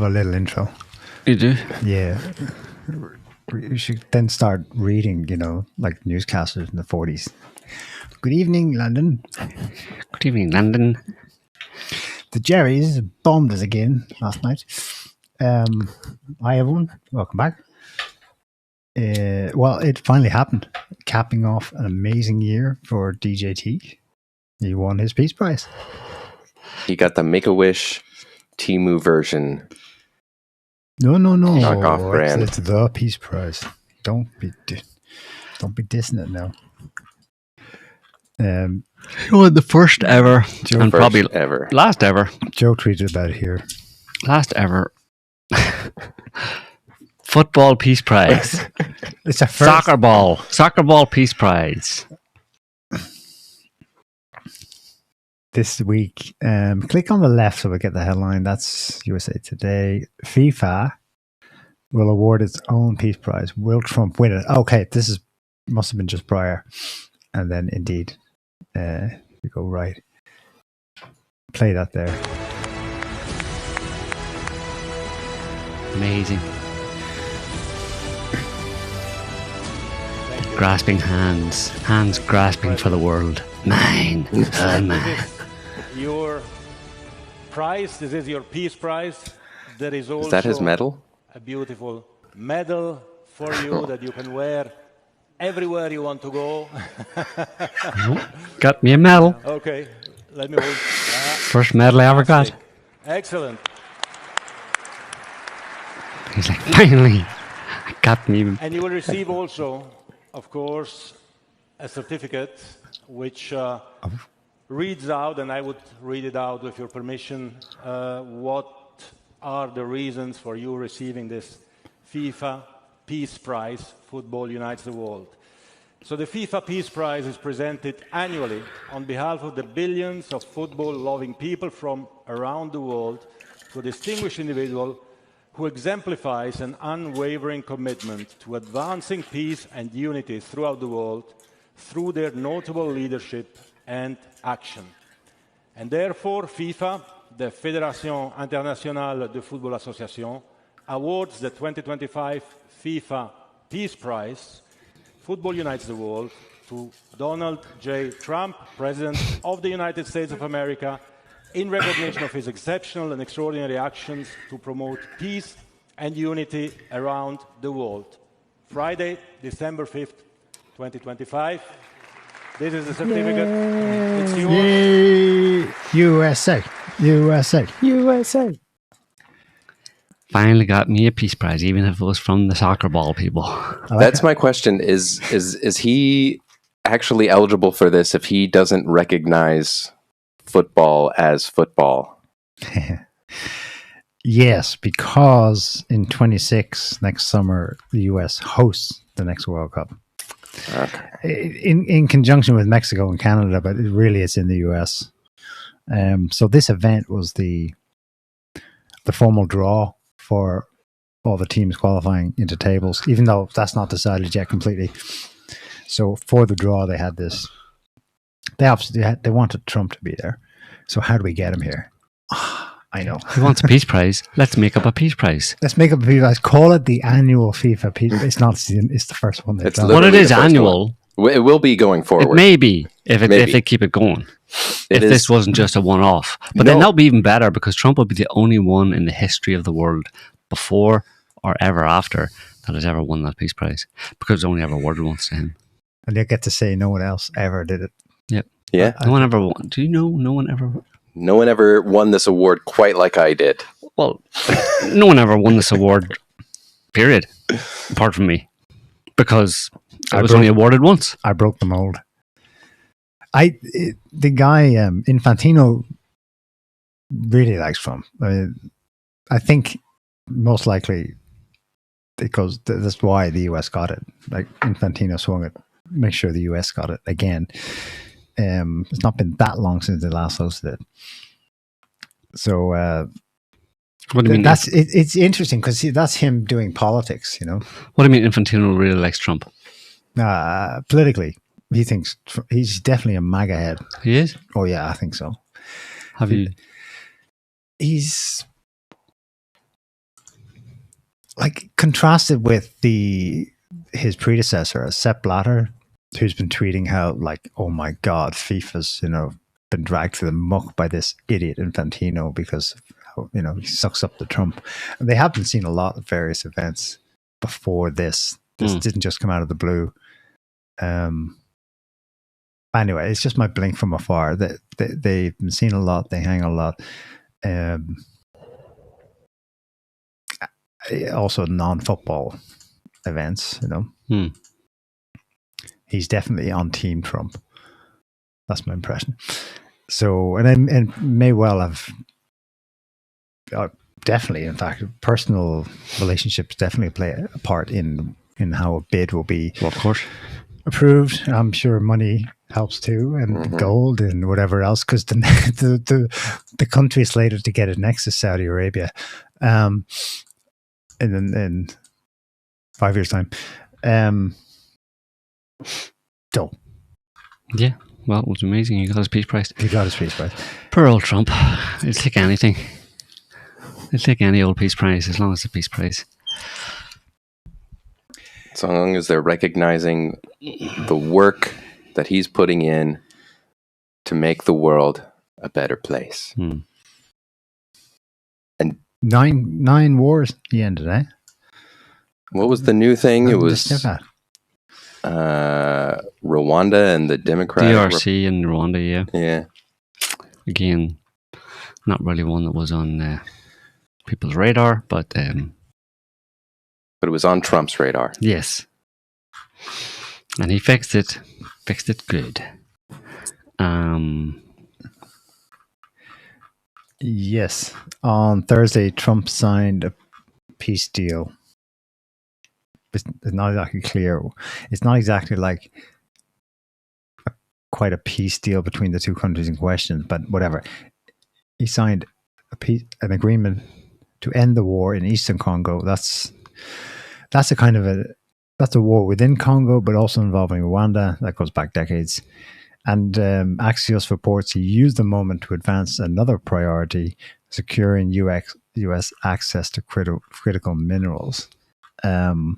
a little intro. You do? Yeah. You should then start reading, like newscasters in the 40s. Good evening, London. Good evening, London. The Jerrys bombed us again last night. Hi, everyone. Welcome back. Well, it finally happened, capping off an amazing year for DJT. He won his Peace Prize. He got the Make-A-Wish Temu version. No. Knockoff brand. It's the Peace Prize. Don't be dissing it now. The first ever, Joe, and probably ever. last ever. Joe tweeted about it here. Last ever football Peace Prize. It's a first. Soccer ball Peace Prize. This week, click on the left so we get the headline. That's USA Today. FIFA will award its own Peace Prize. Will Trump win it? Okay, must have been just prior. And then indeed, we go right. Play that there. Amazing. Grasping hands grasping for the world. Mine, all mine. Your prize, this is your Peace Prize. There is also Is that his medal? A beautiful medal for you that you can wear everywhere you want to go. Got me a medal. Okay, let me hold. First medal I ever got. Excellent. He's like, finally, I got me. And you will receive also, of course, a certificate which reads out, and I would read it out with your permission, what are the reasons for you receiving this FIFA Peace Prize. Football unites the world. So the FIFA Peace Prize is presented annually on behalf of the billions of football-loving people from around the world to a distinguished individual who exemplifies an unwavering commitment to advancing peace and unity throughout the world through their notable leadership and action. And therefore, FIFA, the Fédération Internationale de Football Association, awards the 2025 FIFA Peace Prize, Football Unites the World, to Donald J. Trump, President of the United States of America, in recognition of his exceptional and extraordinary actions to promote peace and unity around the world. Friday, December 5th, 2025. This is the certificate. It's yours. Yay! USA. Finally got me a Peace Prize, even if it was from the soccer ball people. That's my question. Is he actually eligible for this if he doesn't recognize football as football? Yes, because in 26 next summer, the US hosts the next World Cup. Okay. In conjunction with Mexico and Canada, but it's in the US. So this event was the formal draw for all the teams qualifying into tables, even though that's not decided yet completely. So for the draw, they had this. They wanted Trump to be there. So how do we get him here? I know. He wants a Peace Prize. Let's make up a Peace Prize. Let's make up a Peace Prize. Call it the annual FIFA Peace Prize. It's not. It's the first one. It's Well, it is annual. It will be going forward. It may be if they keep it going. This wasn't just a one-off. But then that would be even better because Trump would be the only one in the history of the world before or ever after that has ever won that Peace Prize because it's only ever awarded once to him. And they get to say no one else ever did it. Yep. Yeah. No one ever won. Do you know no one ever... No one ever won this award quite like I did. Well, no one ever won this award, period, apart from me. Because I was only awarded once. I broke the mold. The guy, Infantino, really likes Trump. I think most likely because that's why the US got it. Like Infantino swung it, make sure the US got it again. It's not been that long since they last hosted it. So what do you mean? It's interesting because that's him doing politics, you know. What do you mean Infantino really likes Trump? Politically, he thinks he's definitely a MAGA head. He is? Oh yeah, I think so. Have you? He's like contrasted with his predecessor, Sepp Blatter, who's been tweeting how like, oh my God, FIFA's, been dragged to the muck by this idiot Infantino because, he sucks up to Trump. And they have been seeing a lot of various events before this. This didn't just come out of the blue. Anyway, it's just my blink from afar. They've been seeing a lot. They hang a lot. Also non-football events, He's definitely on Team Trump. That's my impression. So, and may well have, definitely, in fact, personal relationships definitely play a part in how a bid will be, of course, approved. I'm sure money helps too, and gold and whatever else, because the country slated to get it next is Saudi Arabia, and in 5 years' time. So, yeah. Well, it was amazing. He got his Peace Prize. Poor old Trump. He'll take anything. He'll take any old Peace Prize as long as it's a Peace Prize. So long as they're recognizing the work that he's putting in to make the world a better place. And 9 wars he ended, eh? What was the new thing? It was Rwanda and the Democratic DRC and Rwanda, yeah. Yeah. Again, not really one that was on people's radar, but it was on Trump's radar. Yes. And he fixed it good. Yes. On Thursday, Trump signed a peace deal. It's not exactly clear. It's not exactly like quite a peace deal between the two countries in question, but whatever. He signed an agreement to end the war in Eastern Congo. That's a war within Congo, but also involving Rwanda. That goes back decades. And Axios reports he used the moment to advance another priority, securing U.S. access to critical minerals. And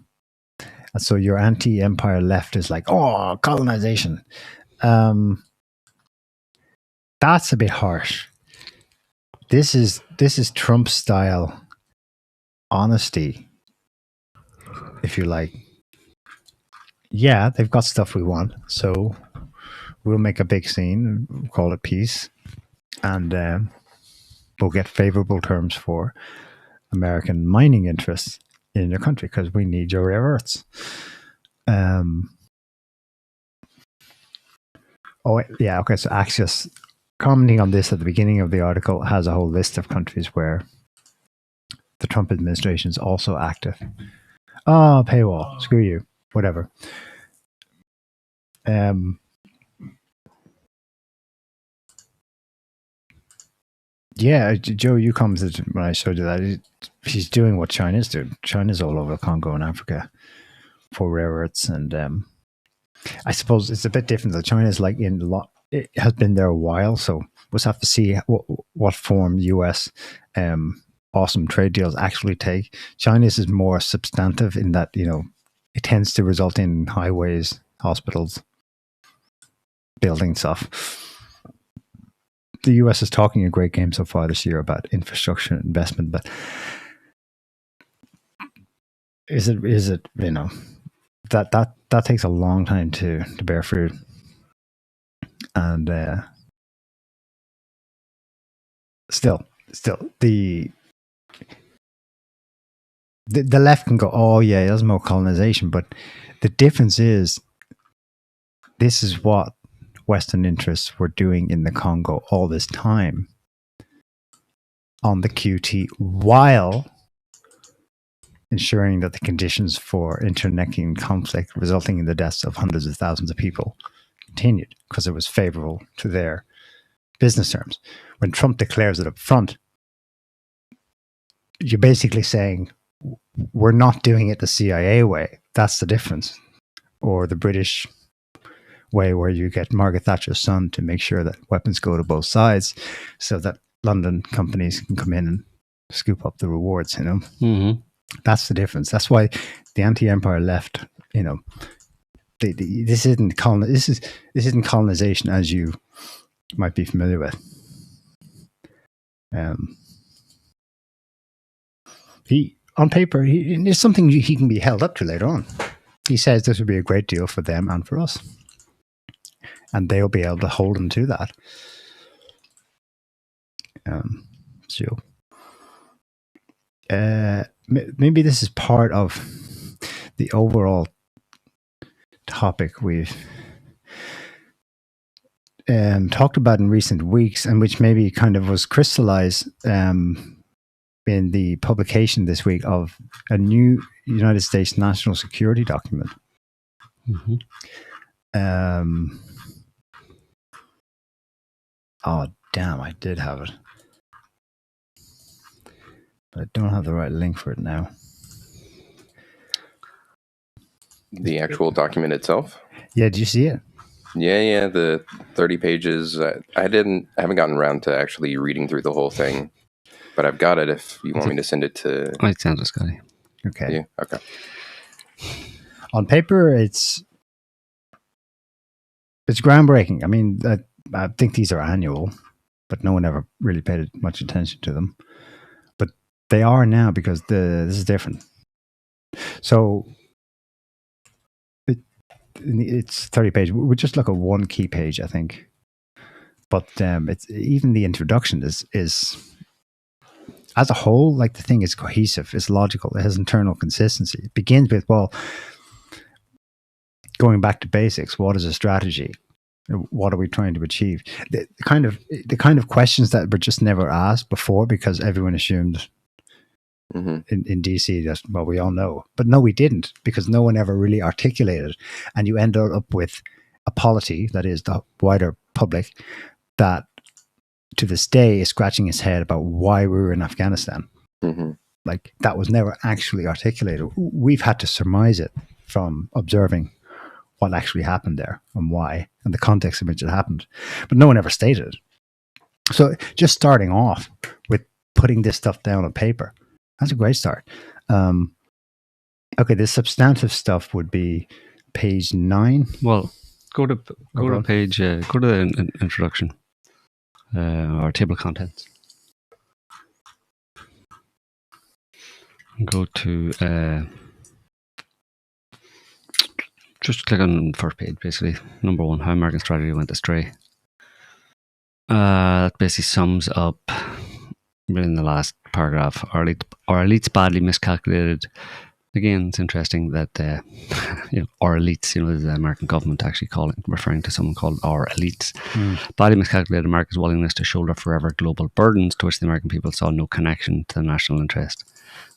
so your anti-empire left is like, oh, colonization. That's a bit harsh. This is Trump style honesty, if you like. Yeah, they've got stuff we want, so we'll make a big scene, call it peace, and we'll get favorable terms for American mining interests in your country because we need your rare earths. So Axios, commenting on this at the beginning of the article, has a whole list of countries where the Trump administration is also active. Oh, paywall, screw you, whatever. Yeah, Joe, you commented when I showed you that he's doing what China's doing. China's all over Congo and Africa for rare earths, and I suppose it's a bit different. That China's like it has been there a while, so we'll have to see what form U.S. Awesome trade deals actually take. China's is more substantive in that it tends to result in highways, hospitals, building stuff. The US is talking a great game so far this year about infrastructure investment, but is it that takes a long time to bear fruit, and still the left can go, oh yeah, there's more colonization, but the difference is this is what Western interests were doing in the Congo all this time on the QT, while ensuring that the conditions for internecine conflict resulting in the deaths of hundreds of thousands of people continued because it was favorable to their business terms. When Trump declares it up front, you're basically saying, we're not doing it the CIA way. That's the difference. Or the British way, where you get Margaret Thatcher's son to make sure that weapons go to both sides so that London companies can come in and scoop up the rewards, Mm-hmm. That's the difference. That's why the anti-empire left. This isn't colonization as you might be familiar with. On paper, it's something he can be held up to later on. He says this would be a great deal for them and for us, and they'll be able to hold him to that. Maybe this is part of the overall topic we've talked about in recent weeks, and which maybe kind of was crystallized in the publication this week of a new United States national security document. Mm-hmm. Oh, damn, I did have it. But I don't have the right link for it now. The actual document itself? Yeah, did you see it? Yeah, the 30 pages. I haven't gotten around to actually reading through the whole thing, but I've got it if you want me to send it to... I send it, Scotty. Okay. Yeah, okay. On paper, it's groundbreaking. I mean, I think these are annual, but no one ever really paid much attention to them. But they are now because this is different. So it's 30 pages. We'll just look at one key page, I think. But it's even the introduction is as a whole, like, the thing is cohesive, it's logical, it has internal consistency. It begins with, well, going back to basics, what is a strategy? What are we trying to achieve? The kind of questions that were just never asked before because everyone assumed in DC that, well, we all know. But no, we didn't, because no one ever really articulated. And you end up with a polity, that is the wider public, that to this day is scratching its head about why we were in Afghanistan. Mm-hmm. Like, that was never actually articulated. We've had to surmise it from observing what actually happened there and why, and the context in which it happened. But no one ever stated it. So just starting off with putting this stuff down on paper, that's a great start. Okay, the substantive stuff would be page 9. Well, go to page, go to the introduction, or table of contents. Go to, just click on the first page, basically. Number 1, how American strategy went astray. That basically sums up, in the last paragraph, our elites badly miscalculated. Again, it's interesting that our elites, the American government actually referring to someone called our elites, badly miscalculated America's willingness to shoulder forever global burdens to which the American people saw no connection to the national interest.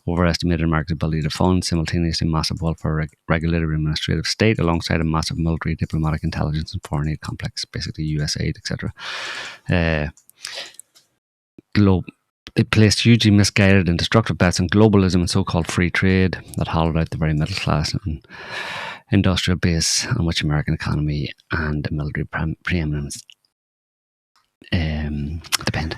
Overestimated America's ability to fund simultaneously massive welfare regulatory administrative state alongside a massive military, diplomatic, intelligence and foreign aid complex, basically US aid, etc. It placed hugely misguided and destructive bets on globalism and so-called free trade that hollowed out the very middle class and industrial base on which American economy and military preeminence depend.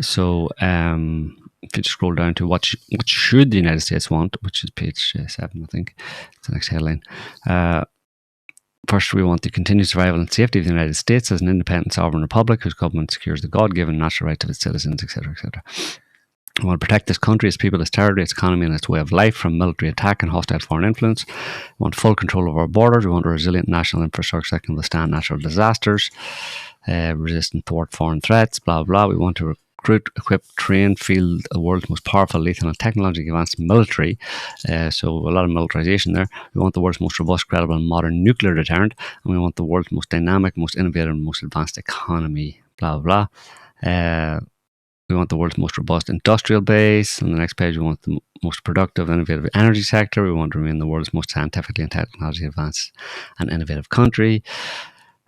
So, if you just scroll down to what should the United States want, which is page 7, I think. It's the next headline. First, we want the continued survival and safety of the United States as an independent sovereign republic whose government secures the God-given natural rights of its citizens, etc., etc. We want to protect this country, its people, its territory, its economy, and its way of life from military attack and hostile foreign influence. We want full control of our borders. We want a resilient national infrastructure that can withstand natural disasters, resist and thwart foreign threats, blah, blah. We want to recruit, equip, train, field the world's most powerful, lethal, and technologically advanced military. So a lot of militarization there. We want the world's most robust, credible, and modern nuclear deterrent. And we want the world's most dynamic, most innovative, and most advanced economy, blah, blah. We want the world's most robust industrial base. On the next page, we want the most productive, innovative energy sector. We want to remain the world's most scientifically and technologically advanced and innovative country.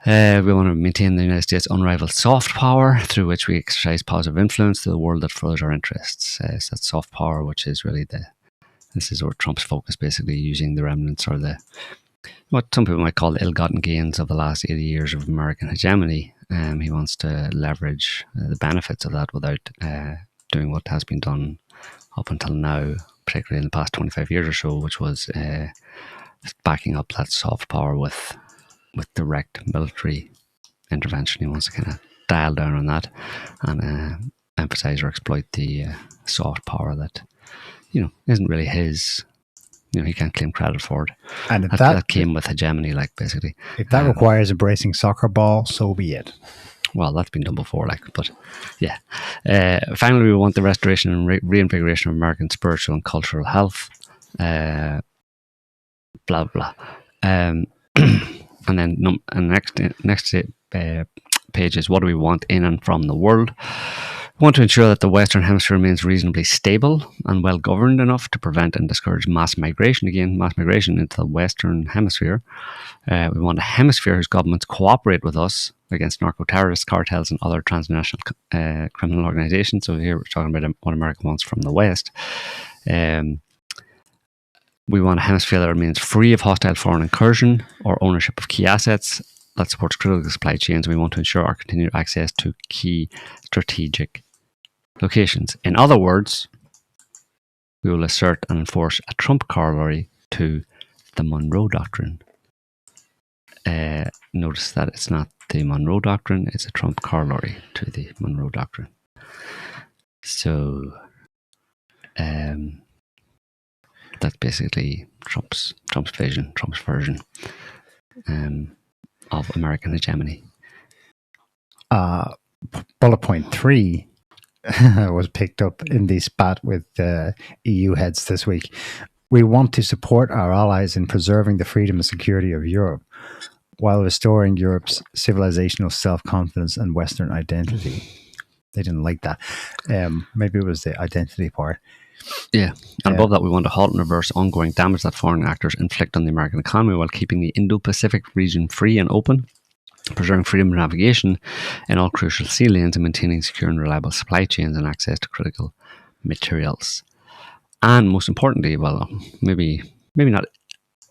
We want to maintain the United States' unrivaled soft power through which we exercise positive influence to the world that furthers our interests. So that's soft power, which is really this is where Trump's focus, basically using the remnants or what some people might call the ill-gotten gains of the last 80 years of American hegemony. He wants to leverage the benefits of that without doing what has been done up until now particularly in the past 25 years or so, which was backing up that soft power with direct military intervention. He wants to kind of dial down on that and emphasize or exploit the soft power that, isn't really his. He can't claim credit for it. And if that came with hegemony, basically. If that requires embracing soccer ball, so be it. Well, that's been done before, but yeah. Finally, we want the restoration and reinvigoration of American spiritual and cultural health. Blah blah. And then next page is what do we want in and from the world. We want to ensure that the Western Hemisphere remains reasonably stable and well governed enough to prevent and discourage mass migration. Again, mass migration into the Western Hemisphere. We want a hemisphere whose governments cooperate with us against narco-terrorist cartels and other transnational criminal organizations. So here we're talking about what America wants from the West. We want a hemisphere that remains free of hostile foreign incursion or ownership of key assets that supports critical supply chains. We want to ensure our continued access to key strategic locations. In other words, we will assert and enforce a Trump corollary to the Monroe Doctrine. Notice that it's not the Monroe Doctrine, it's a Trump corollary to the Monroe Doctrine. So, that's basically Trump's vision, Trump's version of American hegemony. Bullet point 3 was picked up in the spat with EU heads this week. We want to support our allies in preserving the freedom and security of Europe while restoring Europe's civilizational self-confidence and Western identity. They didn't like that. Maybe it was the identity part. Yeah, and above that, we want to halt and reverse ongoing damage that foreign actors inflict on the American economy while keeping the Indo-Pacific region free and open, preserving freedom of navigation in all crucial sea lanes, and maintaining secure and reliable supply chains and access to critical materials. And most importantly, well, maybe not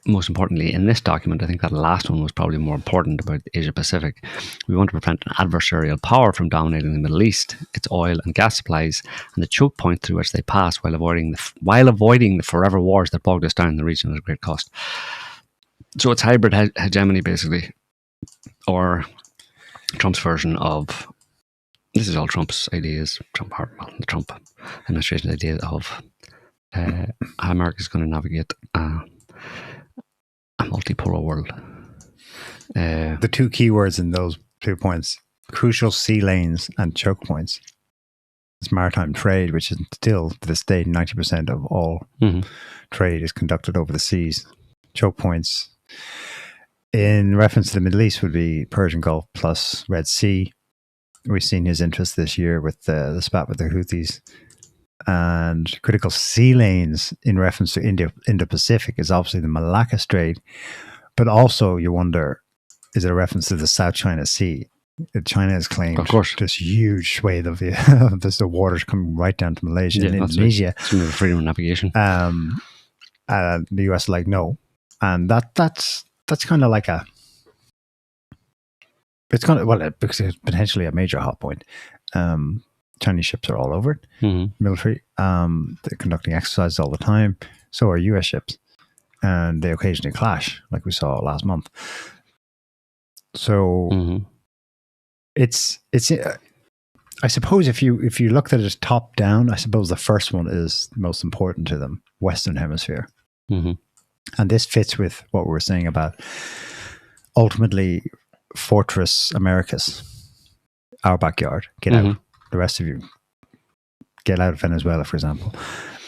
most importantly in this document, I think that last one was probably more important about Asia Pacific. We want to prevent an adversarial power from dominating the Middle East, its oil and gas supplies, and the choke point through which they pass, while avoiding the forever wars that bogged us down in the region at a great cost. So it's hybrid hegemony, basically, or Trump's version of. This is all Trump's ideas, the Trump administration's ideas of how America is going to navigate a multipolar world. The two keywords in those 2 points: crucial sea lanes and choke points. It's maritime trade, which is still to this day 90% of all trade is conducted over the seas. Choke points, in reference to the Middle East, would be Persian Gulf plus Red Sea. We've seen his interest this year with the spat with the Houthis. And critical sea lanes in reference to Indo-Pacific is obviously the Malacca Strait, but also you wonder, is it a reference to the South China Sea? China has claimed, of course, this huge swathe of the waters coming right down to Malaysia and Indonesia. Some of the freedom of navigation. The US is like, no, and that's kind of like it's potentially a major hot point. Chinese ships are all over it. Military. They're conducting exercises all the time. So are US ships. And they occasionally clash, like we saw last month. So it's I suppose if you looked at it top down, I suppose the first one is most important to them, Western Hemisphere. And this fits with what we were saying about ultimately Fortress Americas, our backyard, get out. The rest of you get out of Venezuela, for example.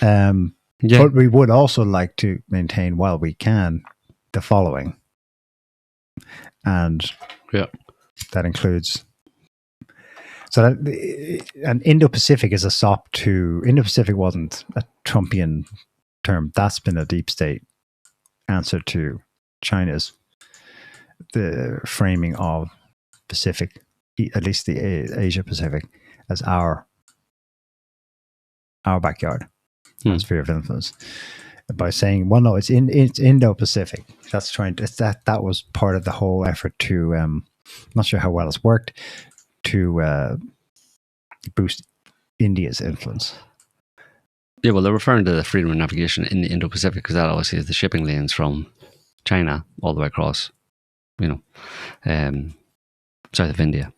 But we would also like to maintain, while we can, the following. And that includes... and Indo-Pacific is a sop to... Indo-Pacific wasn't a Trumpian term. That's been a deep state answer to China's the framing of Pacific, at least the Asia Pacific, as our backyard, our sphere of influence, by saying, well, no, it's Indo-Pacific. That's that was part of the whole effort to, not sure how well it's worked, to boost India's influence. Yeah, well, they're referring to the freedom of navigation in the Indo-Pacific because that obviously is the shipping lanes from China all the way across, south of India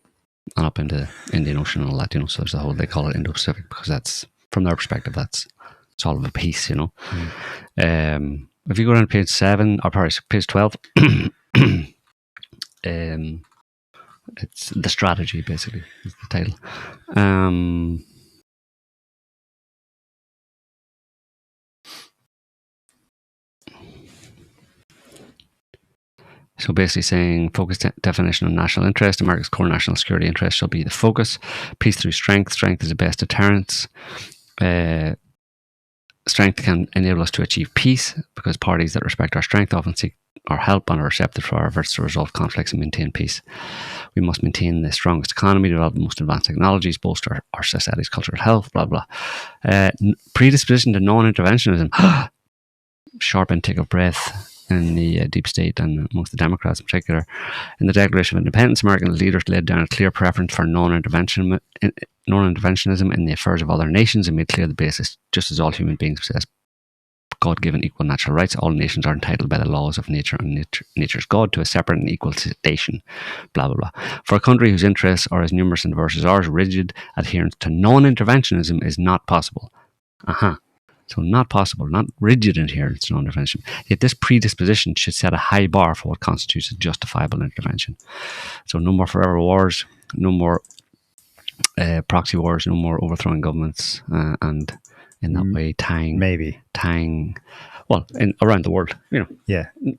and up into the Indian Ocean and all that, So there's the whole, they call it Indo-Pacific because that's, from their perspective, it's all of a piece, If you go down to page 7, or sorry, page 12, it's the strategy, basically, is the title. So basically saying, focused definition of national interest. America's core national security interest shall be the focus. Peace through strength. Strength is the best deterrence. Strength can enable us to achieve peace because parties that respect our strength often seek our help and are receptive to our efforts to resolve conflicts and maintain peace. We must maintain the strongest economy, develop the most advanced technologies, bolster our society's cultural health, blah, blah. Predisposition to non-interventionism. Sharp intake of breath in the deep state and amongst the Democrats in particular. In the Declaration of Independence, American leaders laid down a clear preference for non-interventionism in the affairs of other nations and made clear the basis, just as all human beings possess God-given equal natural rights, all nations are entitled by the laws of nature and nature's God to a separate and equal station, blah, blah, blah. For a country whose interests are as numerous and diverse as ours, rigid adherence to non-interventionism is not possible. So not possible, not rigid adherence to non-intervention. Yet this predisposition should set a high bar for what constitutes a justifiable intervention. So no more forever wars, no more proxy wars, no more overthrowing governments, and in that way tying, around the world,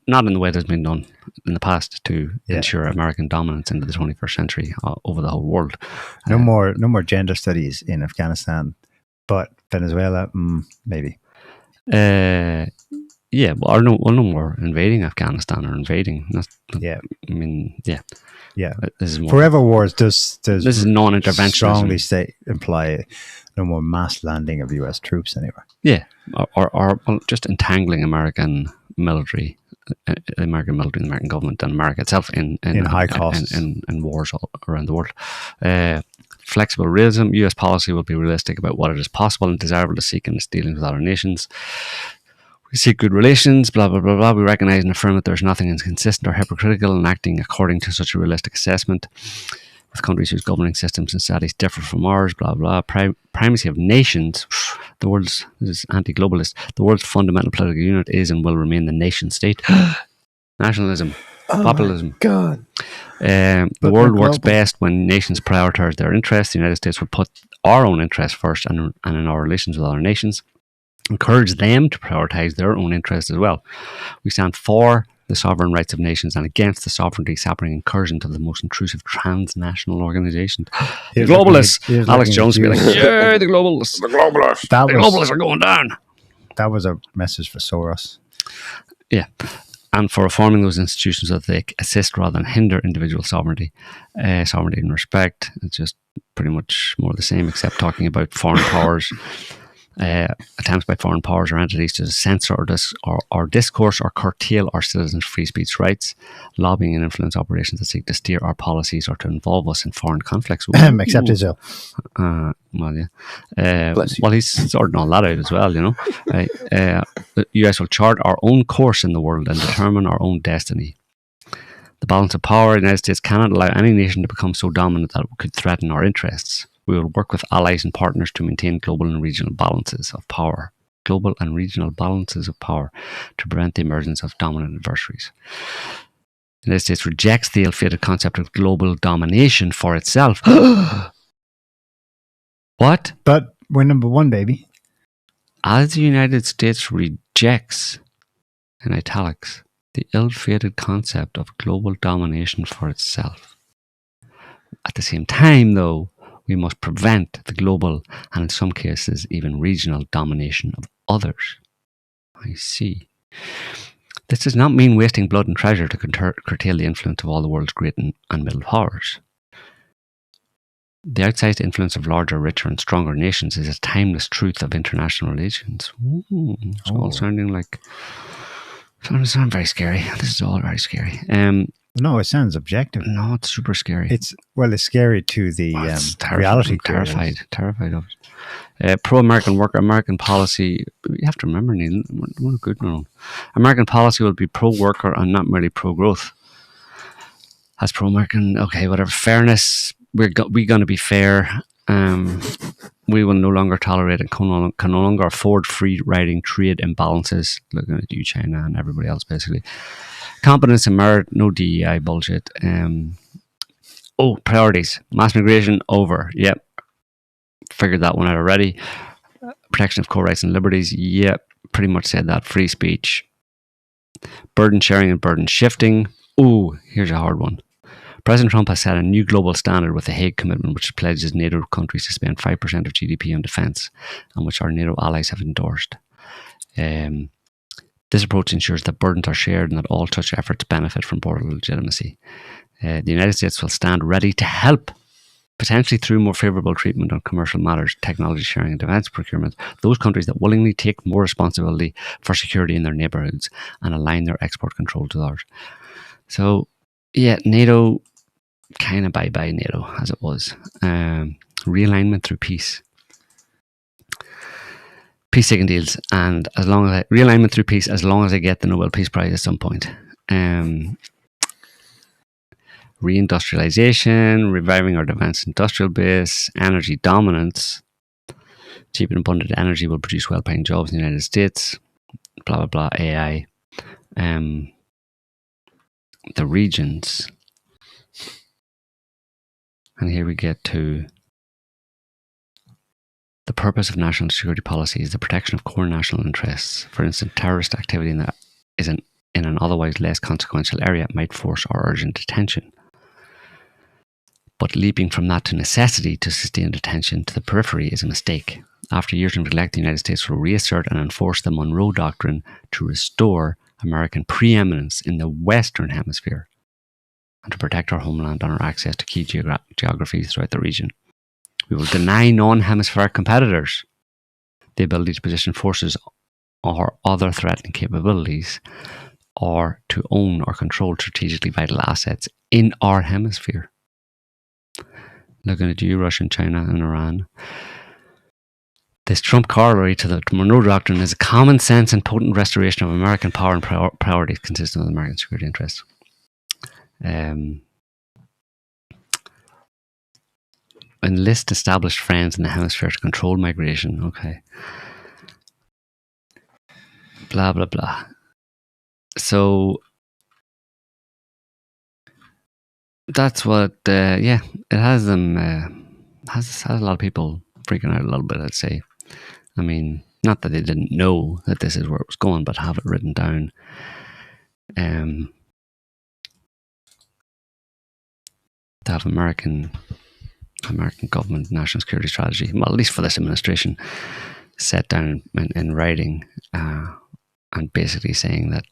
not in the way that's been done in the past to ensure American dominance into the 21st century over the whole world. No more gender studies in Afghanistan. But Venezuela, maybe. No more invading Afghanistan or invading. This is more, forever wars does this is non-interventionism. Strongly imply no more mass landing of U.S. troops anywhere. Yeah, or just entangling American military, the American government, and America itself in high costs in wars all around the world. Flexible realism. U.S. policy will be realistic about what it is possible and desirable to seek in its dealings with other nations. We seek good relations, blah, blah, blah, blah. We recognize and affirm that there is nothing inconsistent or hypocritical in acting according to such a realistic assessment with countries whose governing systems and societies differ from ours, blah, blah. Primacy of nations. This is anti-globalist. The world's fundamental political unit is and will remain the nation state. Nationalism. Populism. God. The world works best when nations prioritize their interests. The United States will put our own interests first and in our relations with other nations, encourage them to prioritize their own interests as well. We stand for the sovereign rights of nations and against the sovereignty sapping incursions of the most intrusive transnational organizations. The globalists. Alex Jones will be like, yeah, the globalists. The globalists are going down. That was a message for Soros. Yeah. And for reforming those institutions so that they assist rather than hinder individual sovereignty. Sovereignty and respect. It's just pretty much more the same, except talking about foreign powers. Attempts by foreign powers or entities to censor or discourse or curtail our citizens' free speech rights, lobbying and influence operations that seek to steer our policies or to involve us in foreign conflicts. Except Israel. He's sorting all that out as well, The US will chart our own course in the world and determine our own destiny. The balance of power in the United States cannot allow any nation to become so dominant that it could threaten our interests. We will work with allies and partners to maintain global and regional balances of power. To prevent the emergence of dominant adversaries. The United States rejects the ill-fated concept of global domination for itself. What? But we're number one, baby. As the United States rejects, in italics, the ill-fated concept of global domination for itself. At the same time, though, we must prevent the global and in some cases even regional domination of others. I see. This does not mean wasting blood and treasure to curtail the influence of all the world's great and middle powers. The outsized influence of larger, richer and stronger nations is a timeless truth of international relations. It's all sounding very scary. This is all very scary. No, it sounds objective. No, it's super scary. It's scary to the reality. Terrified of it. Pro-American work, American policy. You have to remember, Neil, what a good one. American policy will be pro-worker and not merely pro-growth. As pro-American, okay, whatever. Fairness, we're going to be fair. We will no longer tolerate and can no longer afford free-riding trade imbalances. Looking at you, China, and everybody else, basically. Competence and merit, no DEI bullshit. Priorities. Mass migration, over. Yep. Figured that one out already. Protection of core rights and liberties. Yep. Pretty much said that. Free speech. Burden sharing and burden shifting. Ooh, here's a hard one. President Trump has set a new global standard with the Hague Commitment, which pledges NATO countries to spend 5% of GDP on defence, and which our NATO allies have endorsed. This approach ensures that burdens are shared and that all such efforts benefit from border legitimacy. The United States will stand ready to help, potentially through more favourable treatment on commercial matters, technology sharing and defence procurement, those countries that willingly take more responsibility for security in their neighbourhoods and align their export control to ours. So, yeah, NATO, kind of bye-bye NATO, as it was. Realignment through peace. Peace-seeking deals, and realignment through peace, as long as they get the Nobel Peace Prize at some point. Reindustrialization, reviving our defense industrial base, energy dominance. Cheap and abundant energy will produce well-paying jobs in the United States. Blah, blah, blah, AI. The regions. And here we get to the purpose of national security policy is the protection of core national interests. For instance, terrorist activity in an otherwise less consequential area might force our urgent attention. But leaping from that to necessity to sustained attention to the periphery is a mistake. After years of neglect, the United States will reassert and enforce the Monroe Doctrine to restore American preeminence in the Western Hemisphere and to protect our homeland and our access to key geographies throughout the region. We will deny non-hemispheric competitors the ability to position forces or other threatening capabilities or to own or control strategically vital assets in our hemisphere. Looking at you, Russia, China, and Iran. This Trump corollary to the Monroe Doctrine is a common sense and potent restoration of American power and priorities consistent with American security interests. Enlist established friends in the hemisphere to control migration. Okay. Blah, blah, blah. So that's what, it has them, has a lot of people freaking out a little bit, I'd say. I mean, not that they didn't know that this is where it was going, but have it written down. To have American government national security strategy, well, at least for this administration, set down in writing, and basically saying that,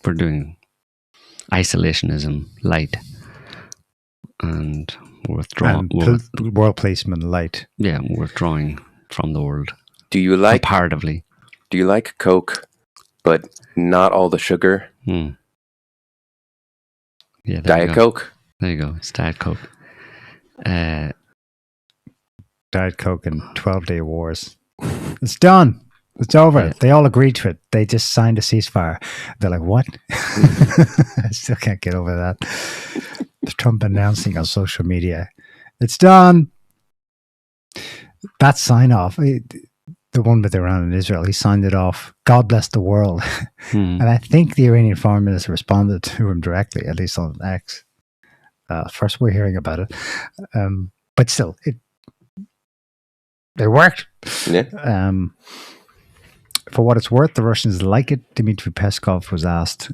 we're doing isolationism light and we're withdrawing. World placement light. Yeah, we're withdrawing from the world. Do you like comparatively? Do you like Coke, but not all the sugar? Yeah, Diet Coke. There you go. It's Diet Coke. Diet Coke and 12-day wars. It's done. It's over. Yeah. They all agreed to it. They just signed a ceasefire. They're like, what? I still can't get over that. Trump announcing on social media, it's done. That sign off, the one with Iran and Israel, he signed it off. God bless the world. And I think the Iranian foreign minister responded to him directly, at least on X. First we're hearing about it. But still, it worked. Yeah. For what it's worth, the Russians like it. Dmitry Peskov was asked.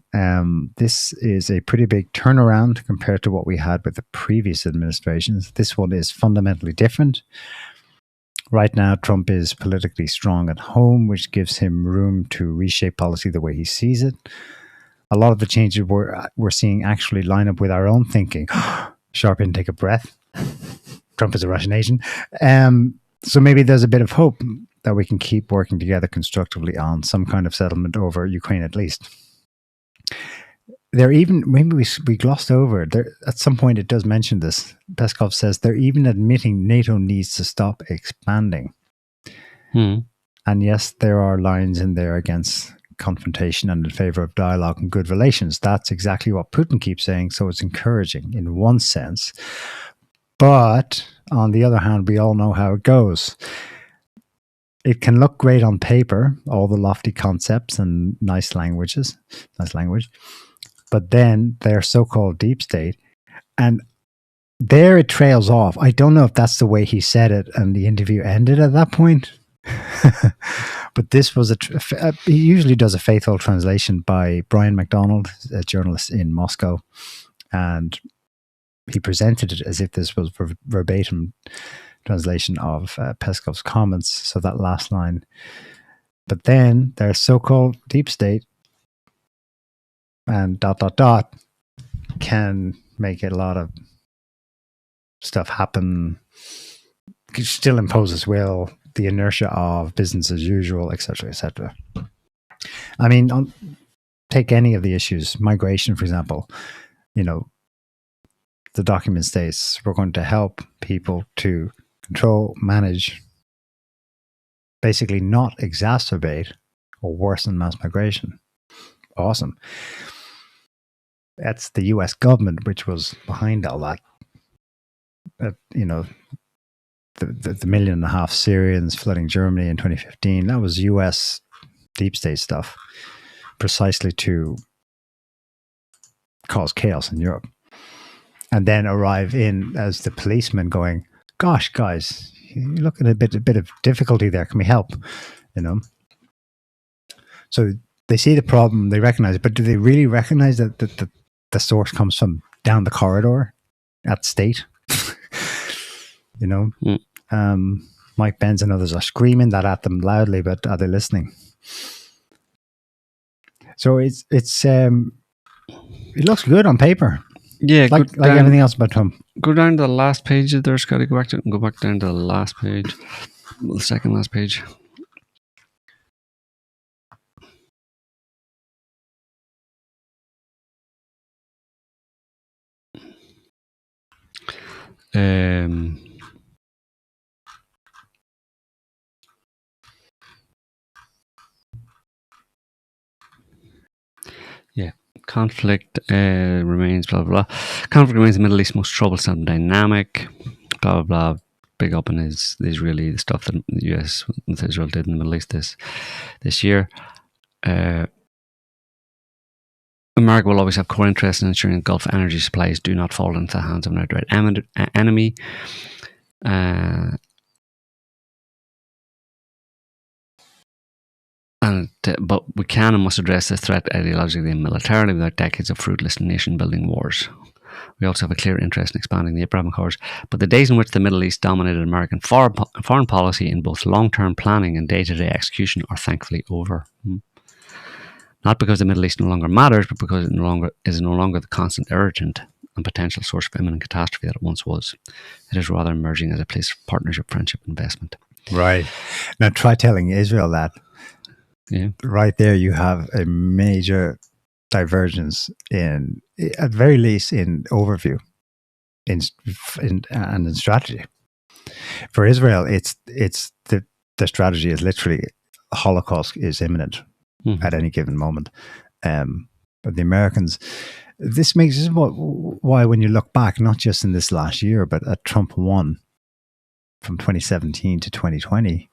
This is a pretty big turnaround compared to what we had with the previous administrations. This one is fundamentally different. Right now, Trump is politically strong at home, which gives him room to reshape policy the way he sees it. A lot of the changes we're seeing actually line up with our own thinking. Sharp intake of breath. Trump is a Russian agent. So maybe there's a bit of hope that we can keep working together constructively on some kind of settlement over Ukraine at least. they're even, maybe we glossed over it. There, at some point it does mention this. Peskov says they're even admitting NATO needs to stop expanding. And yes, there are lines in there against confrontation and in favor of dialogue and good relations. That's exactly what Putin keeps saying. So it's encouraging in one sense. But on the other hand, we all know how it goes. It can look great on paper, all the lofty concepts and nice language. But then their so-called deep state, and there it trails off. I don't know if that's the way he said it and the interview ended at that point. But this was he usually does a faithful translation by Brian MacDonald, a journalist in Moscow, and he presented it as if this was verbatim translation of Peskov's comments. So that last line, but then their so-called deep state and ... can make a lot of stuff happen, still imposes will, the inertia of business as usual, etc., etc. I mean, take any of the issues, migration, for example. You know, the document states we're going to help people to control, manage, basically not exacerbate or worsen mass migration. Awesome. That's the US government which was behind all that. You know, the 1.5 million Syrians flooding Germany in 2015, that was US deep state stuff, precisely to cause chaos in Europe. And then arrive in as the policeman going, gosh, guys, you're looking at a bit of difficulty there. Can we help? You know? So they see the problem, they recognize it, but do they really recognize that the source comes from down the corridor at state? You know? Mike Benz and others are screaming that at them loudly, but are they listening? So it looks good on paper. Yeah, like everything else about Trump. Go down to the last page there, Scotty. Go back down to the last page. The second last page. Yeah. Conflict remains blah blah blah. Conflict remains the Middle East's most troublesome dynamic. Blah blah blah. Big up on the Israeli stuff that the US with Israel did in the Middle East this year. America will always have core interest in ensuring Gulf energy supplies do not fall into the hands of an outright enemy. But we can and must address this threat ideologically and militarily without decades of fruitless nation-building wars. We also have a clear interest in expanding the Abraham Accords, but the days in which the Middle East dominated American foreign policy in both long-term planning and day-to-day execution are thankfully over. Not because the Middle East no longer matters, but because it is no longer the constant irritant and potential source of imminent catastrophe that it once was. It is rather emerging as a place for partnership, friendship, investment. Right. Now try telling Israel that. Yeah. Right there you have a major divergence in, at very least, in overview and in strategy. For Israel, it's the strategy is literally Holocaust is imminent at any given moment. But the Americans, this is why when you look back, not just in this last year, but at Trump won from 2017 to 2020,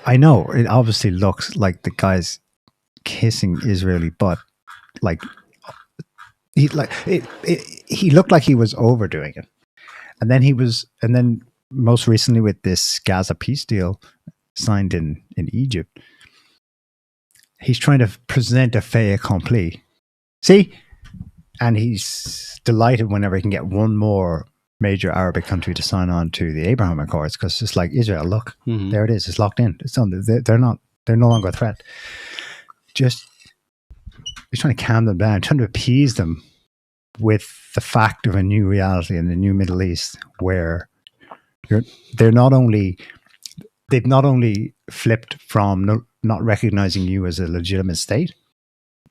I know it obviously looks like the guy's kissing Israeli butt, like he looked like he was overdoing it, and then most recently with this Gaza peace deal signed in Egypt, he's trying to present a fait accompli. See, and he's delighted whenever he can get one more major Arabic country to sign on to the Abraham Accords, because it's like, Israel, look, there it is, it's locked in, it's on. They're no longer a threat. Just he's trying to calm them down, trying to appease them with the fact of a new reality in the new Middle East, where they've not only flipped from not recognizing you as a legitimate state,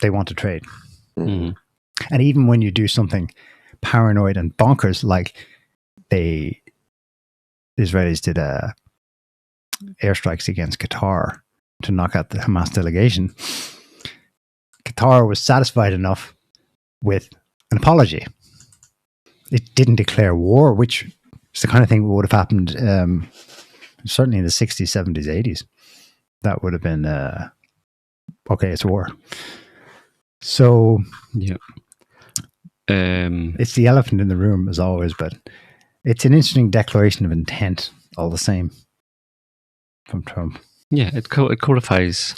they want to trade. Mm-hmm. And even when you do something paranoid and bonkers, like the Israelis did airstrikes against Qatar to knock out the Hamas delegation, Qatar was satisfied enough with an apology. It didn't declare war, which is the kind of thing that would have happened certainly in the 60s, 70s, 80s. That would have been, okay, it's war. So yeah, it's the elephant in the room as always, but it's an interesting declaration of intent all the same from Trump. Yeah, it codifies.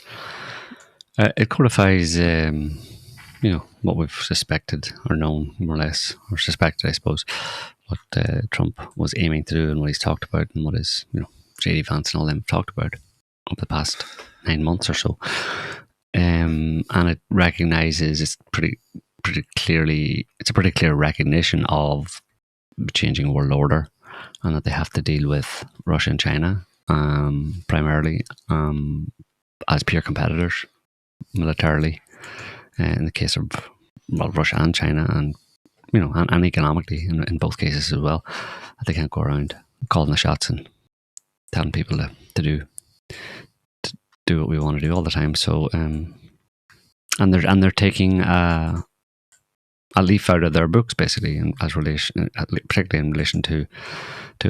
You know, what we've suspected or known more or less, or suspected, I suppose, what Trump was aiming to do and what he's talked about and what is, you know, JD Vance and all them have talked about over the past 9 months or so. And it recognizes it's a pretty clear recognition of the changing world order, and that they have to deal with Russia and China primarily as peer competitors militarily, in the case of Russia and China, and you know, and economically in both cases as well. That they can't go around calling the shots and telling people to do what we want to do all the time. So and they're taking a leaf out of their books basically, and particularly in relation to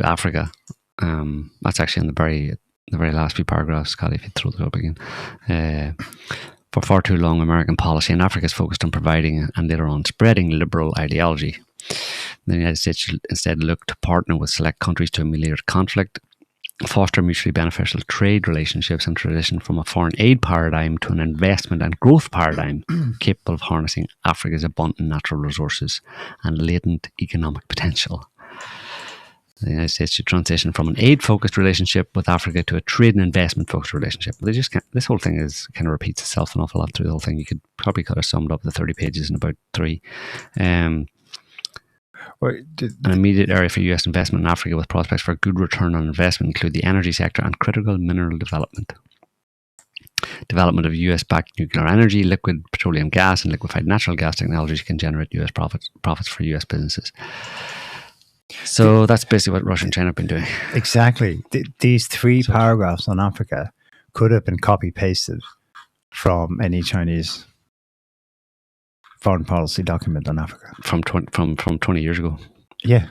Africa. That's actually in the very last few paragraphs, Scotty, if you throw it up again. For far too long, American policy in Africa is focused on providing and later on spreading liberal ideology. The United States should instead look to partner with select countries to ameliorate conflict, foster mutually beneficial trade relationships, and transition from a foreign aid paradigm to an investment and growth paradigm capable of harnessing Africa's abundant natural resources and latent economic potential. The United States should transition from an aid-focused relationship with Africa to a trade and investment-focused relationship. They just can't. This whole thing kind of repeats itself an awful lot through the whole thing. You could have summed up the 30 pages in about 3. An immediate area for US investment in Africa with prospects for a good return on investment include the energy sector and critical mineral development. Development of US-backed nuclear energy, liquid petroleum gas, and liquefied natural gas technologies can generate US profits for US businesses. So that's basically what Russia and China have been doing. Exactly. These 3 paragraphs on Africa could have been copy-pasted from any Chinese foreign policy document on Africa. From 20 years ago. Yeah.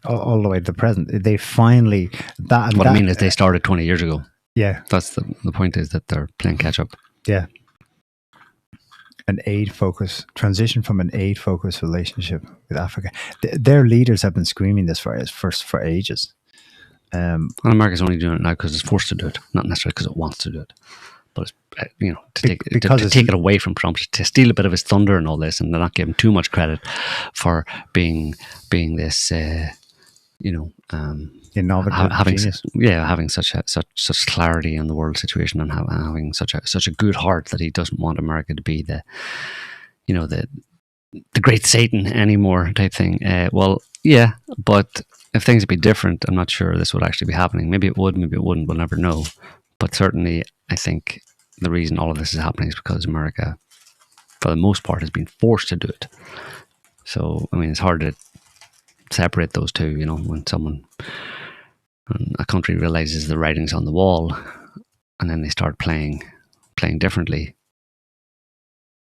All the way to the present. They finally... What I mean is they started 20 years ago. Yeah. That's the point, is that they're playing catch-up. Yeah. An aid-focused, transition from an aid-focused relationship with Africa. Their leaders have been screaming this for ages. And America's only doing it now because it's forced to do it, not necessarily because it wants to do it. But it's, you know, to take it away from Trump, to steal a bit of his thunder and all this, and they're not giving too much credit for being this, innovative, having such clarity in the world situation, and having such a good heart that he doesn't want America to be the great Satan anymore type thing. Well, yeah, but if things would be different, I'm not sure this would actually be happening. Maybe it would, maybe it wouldn't. We'll never know. But certainly, I think the reason all of this is happening is because America, for the most part, has been forced to do it. So, I mean, it's hard to separate those two, you know, when a country realizes the writing's on the wall and then they start playing differently.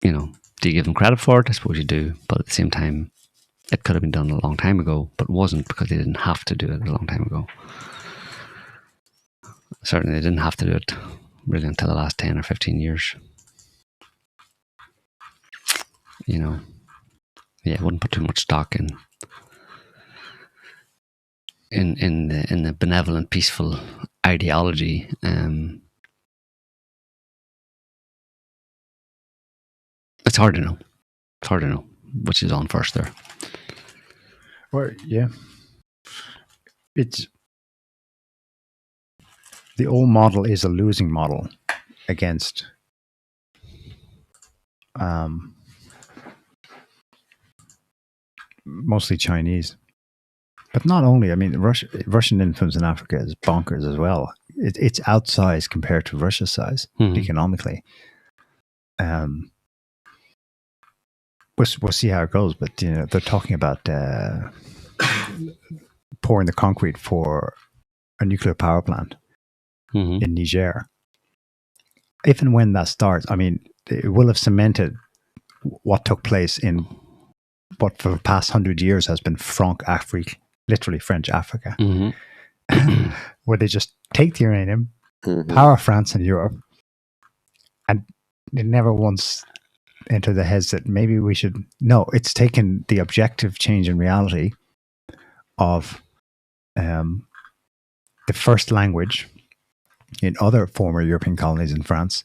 You know, do you give them credit for it? I suppose you do. But at the same time, it could have been done a long time ago, but wasn't, because they didn't have to do it a long time ago. Certainly they didn't have to do it really until the last 10 or 15 years. You know, yeah, I wouldn't put too much stock in the benevolent, peaceful ideology. It's hard to know. It's hard to know which is on first there. Well, yeah. It's the old model is a losing model against mostly Chinese. But not only, I mean, Russian influence in Africa is bonkers as well. It's outsized compared to Russia's size economically. We'll see how it goes, but they're talking about pouring the concrete for a nuclear power plant in Niger. If and when that starts, I mean, it will have cemented what took place in what for the past 100 years has been Franc Afrique, literally French Africa, where they just take the uranium, power France and Europe, and it never once entered the heads that maybe we should. No, it's taken the objective change in reality of the first language in other former European colonies in France.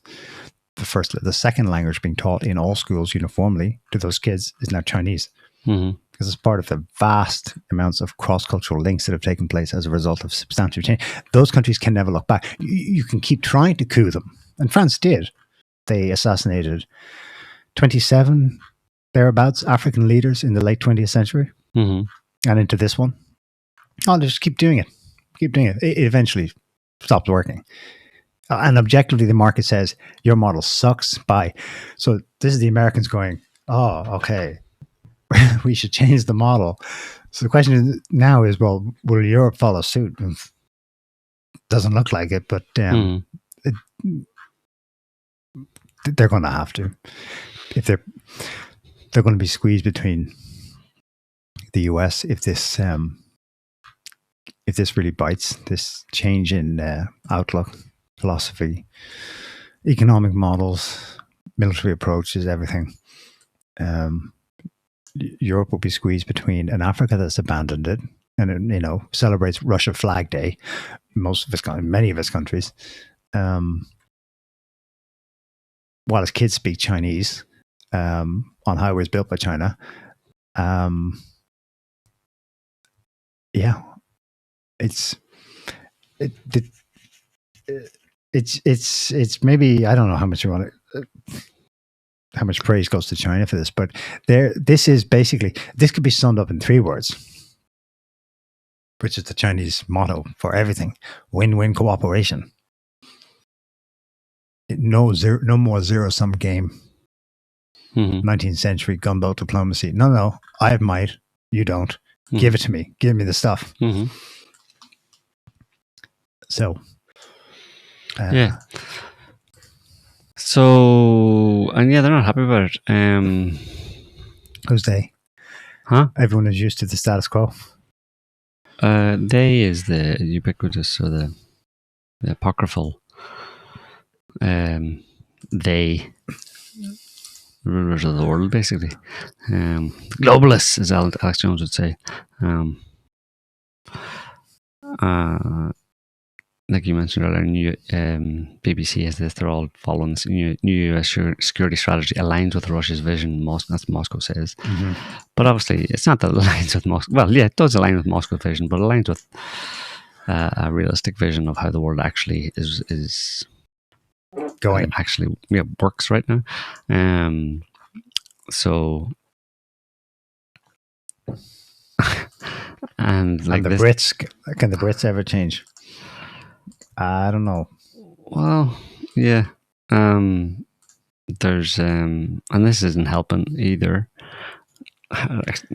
The second language being taught in all schools uniformly to those kids is now Chinese. Because it's part of the vast amounts of cross-cultural links that have taken place as a result of substantial change. Those countries can never look back. You can keep trying to coup them. And France did. They assassinated 27, thereabouts, African leaders in the late 20th century and into this one. Oh, just keep doing it. Keep doing it. It eventually stops working. And objectively, the market says, your model sucks. Bye. So this is the Americans going, oh, okay. We should change the model. So the question now is, well, will Europe follow suit? Doesn't look like it, but they're going to have to. If they're going to be squeezed between the US if this really bites, this change in outlook, philosophy, economic models, military approaches, everything. Europe will be squeezed between an Africa that's abandoned it and celebrates Russia Flag Day, many of its countries, while its kids speak Chinese on highways built by China. It's maybe, I don't know how much you want to. How much praise goes to China for this, but this could be summed up in 3 words, which is the Chinese motto for everything: win-win cooperation. No more zero-sum game. 19th century gunboat diplomacy. No, I have might, you don't. Give it to me. Give me the stuff. So, yeah. So, and they're not happy about it. Who's they? Huh? Everyone is used to the status quo. They is the ubiquitous or the apocryphal. They rulers of the world, basically. Globalists, as Alex Jones would say. Like you mentioned earlier, BBC has this. They're all following this new US security strategy aligns with Russia's vision. That's what Moscow says. But obviously, it's not that it aligns with Moscow. Well, yeah, it does align with Moscow's vision, but it aligns with a realistic vision of how the world actually is going. Actually, works right now. So. and the Brits, can the Brits ever change? I don't know. Well, yeah. There's and this isn't helping either.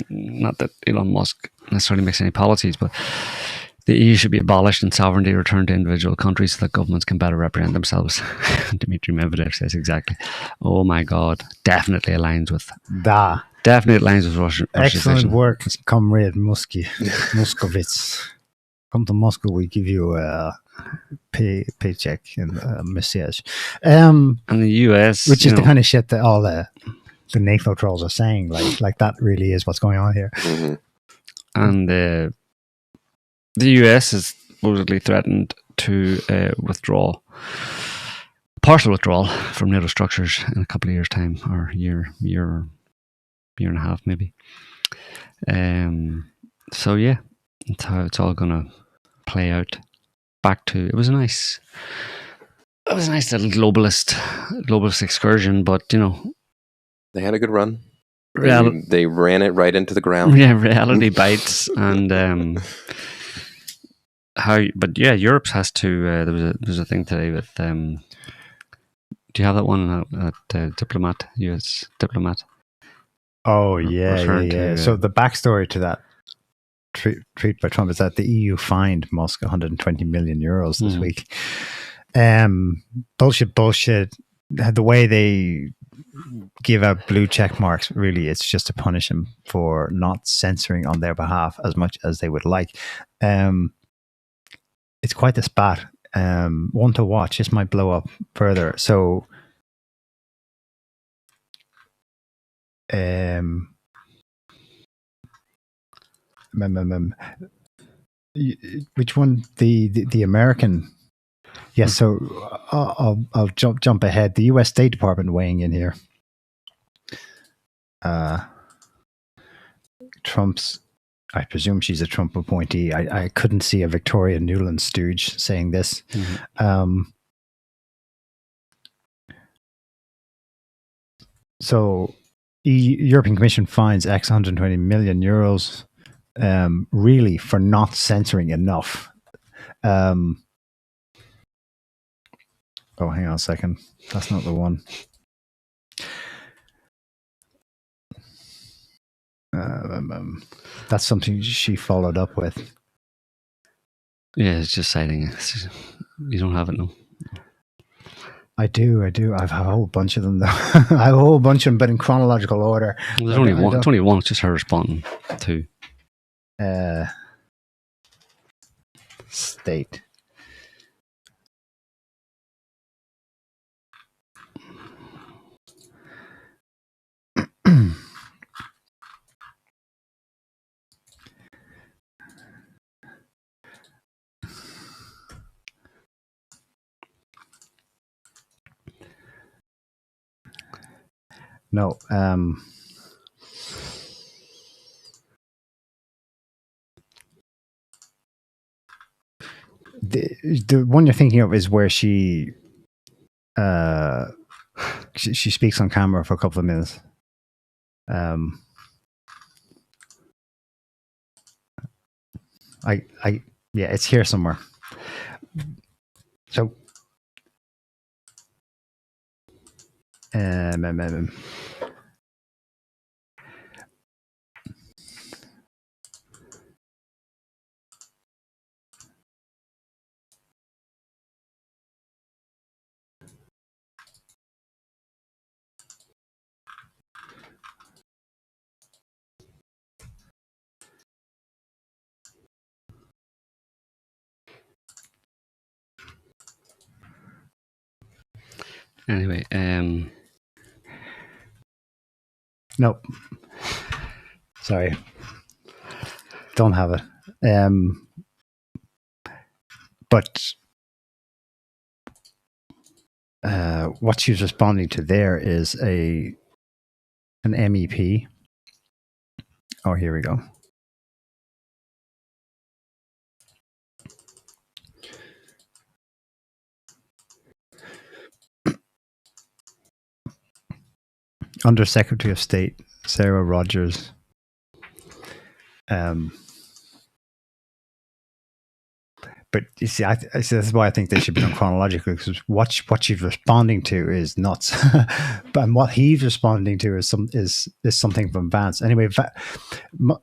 Not that Elon Musk necessarily makes any policies, but the EU should be abolished and sovereignty returned to individual countries so that governments can better represent themselves. Dmitry Medvedev says exactly. Oh my God, definitely aligns with that. Definitely aligns with Russia. Excellent work, comrade Moskovitz. Come to Moscow, we give you a paycheck and a message. And the US, which is the kind of shit that all the NATO trolls are saying. Like that really is what's going on here. And the US has supposedly threatened to partial withdrawal from NATO structures in a couple of years' time, or year and a half maybe. So yeah, that's how it's all gonna play out. Back to it was a nice little globalist excursion, but they had a good run. They ran it right into the ground. Yeah, reality bites, and Europe's has to. There was a thing today with. Do you have that one at diplomat? U.S. diplomat. Oh yeah. So the backstory to that tweet by Trump is that the EU fined Musk 120 million euros this week. Bullshit. The way they give out blue check marks, really, it's just to punish him for not censoring on their behalf as much as they would like. It's quite the spat. One to watch. This might blow up further. So, which one? The American. Yes, so I'll jump ahead. The U.S. State Department weighing in here. Trump's, I presume she's a Trump appointee. I couldn't see a Victoria Nuland stooge saying this. So, European Commission fines X 120 million euros, really for not censoring enough. Oh, hang on a second. That's not the one. That's something she followed up with. Yeah, it's just citing. You don't have it, no? I do. I have a whole bunch of them, though. I have a whole bunch of them, but in chronological order. There's only one. It's only one. It's just her responding to. State. No. The one you're thinking of is where she speaks on camera for a couple of minutes. It's here somewhere. So, anyway, nope. Sorry, don't have it. But what she's responding to there is an MEP. Oh, here we go. Under Secretary of State Sarah Rogers. But you see, that's why I think they should be done chronologically, because what she's responding to is nuts, and what he's responding to is something from Vance. Anyway,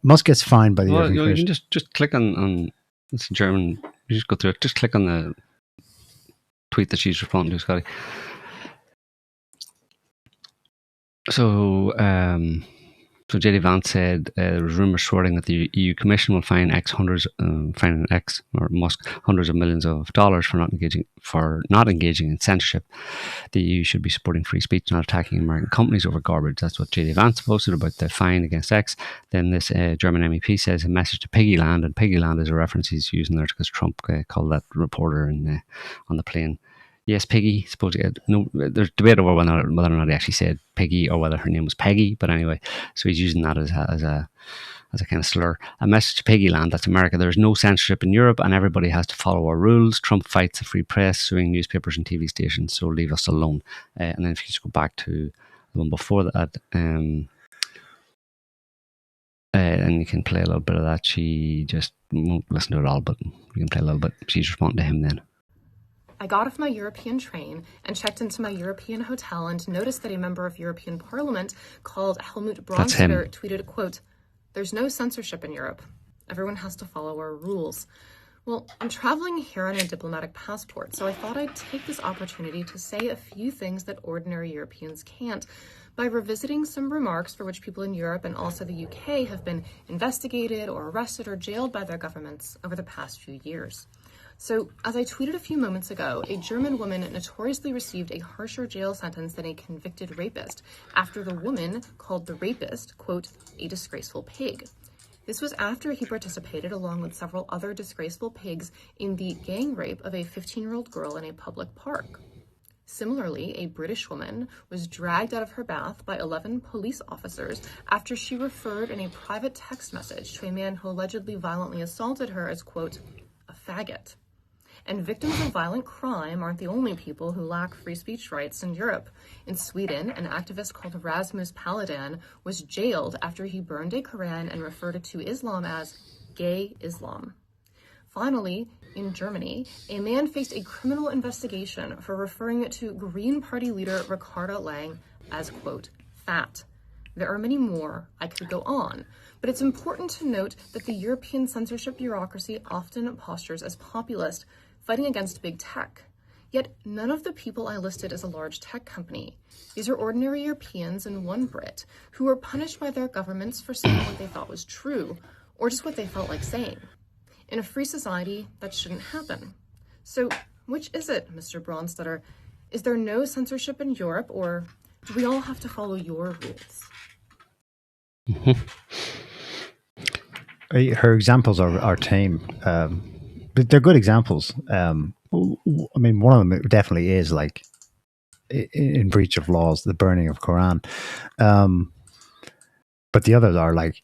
Musk gets fined by the European Commission. You can just click on it's German. You just go through it. Just click on the tweet that she's responding to, Scotty. So JD Vance said there was rumours swirling that the EU Commission will fine Musk hundreds of millions of dollars for not engaging in censorship. The EU should be supporting free speech, not attacking American companies over garbage. That's what JD Vance posted about the fine against X. Then this German MEP says a message to Piggyland, and Piggyland is a reference he's using there because Trump called that reporter on the plane. Yes, Piggy. There's debate over whether or not he actually said Piggy or whether her name was Peggy. But anyway, so he's using that as a kind of slur. A message to Piggyland, that's America. There's no censorship in Europe, and everybody has to follow our rules. Trump fights the free press, suing newspapers and TV stations. So leave us alone. And then if you just go back to the one before that, and you can play a little bit of that. She just won't listen to it all, but you can play a little bit. She's responding to him then. I got off my European train and checked into my European hotel and noticed that a member of European Parliament called Helmut Brandstätter tweeted, quote, "There's no censorship in Europe. Everyone has to follow our rules." Well, I'm traveling here on a diplomatic passport, so I thought I'd take this opportunity to say a few things that ordinary Europeans can't by revisiting some remarks for which people in Europe and also the UK have been investigated or arrested or jailed by their governments over the past few years. So, as I tweeted a few moments ago, a German woman notoriously received a harsher jail sentence than a convicted rapist after the woman called the rapist, quote, "a disgraceful pig." This was after he participated, along with several other disgraceful pigs, in the gang rape of a 15-year-old girl in a public park. Similarly, a British woman was dragged out of her bath by 11 police officers after she referred in a private text message to a man who allegedly violently assaulted her as, quote, "a faggot." And victims of violent crime aren't the only people who lack free speech rights in Europe. In Sweden, an activist called Rasmus Paludan was jailed after he burned a Quran and referred to Islam as gay Islam. Finally, in Germany, a man faced a criminal investigation for referring to Green Party leader Ricarda Lang as, quote, "fat." There are many more. I could go on. But it's important to note that the European censorship bureaucracy often postures as populist, fighting against big tech. Yet none of the people I listed is a large tech company. These are ordinary Europeans and one Brit who were punished by their governments for saying what they thought was true, or just what they felt like saying. In a free society, that shouldn't happen. So which is it, Mr. Brandstätter? Is there no censorship in Europe, or do we all have to follow your rules? Her examples are tame. But they're good examples. I mean, one of them definitely is like in breach of laws, the burning of Quran. But the others are like,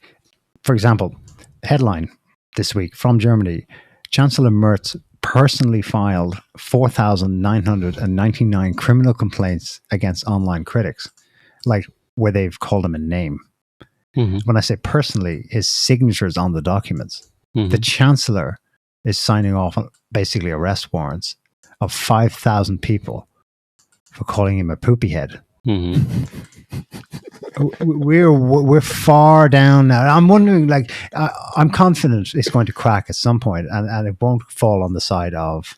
for example, headline this week from Germany: Chancellor Merz personally filed 4,999 criminal complaints against online critics, like where they've called him a name. Mm-hmm. When I say personally, his signature's on the documents. Mm-hmm. The Chancellor is signing off on basically arrest warrants of 5,000 people for calling him a poopy head. Mm-hmm. We're far down now. I'm wondering, like, I'm confident it's going to crack at some point, and it won't fall on the side of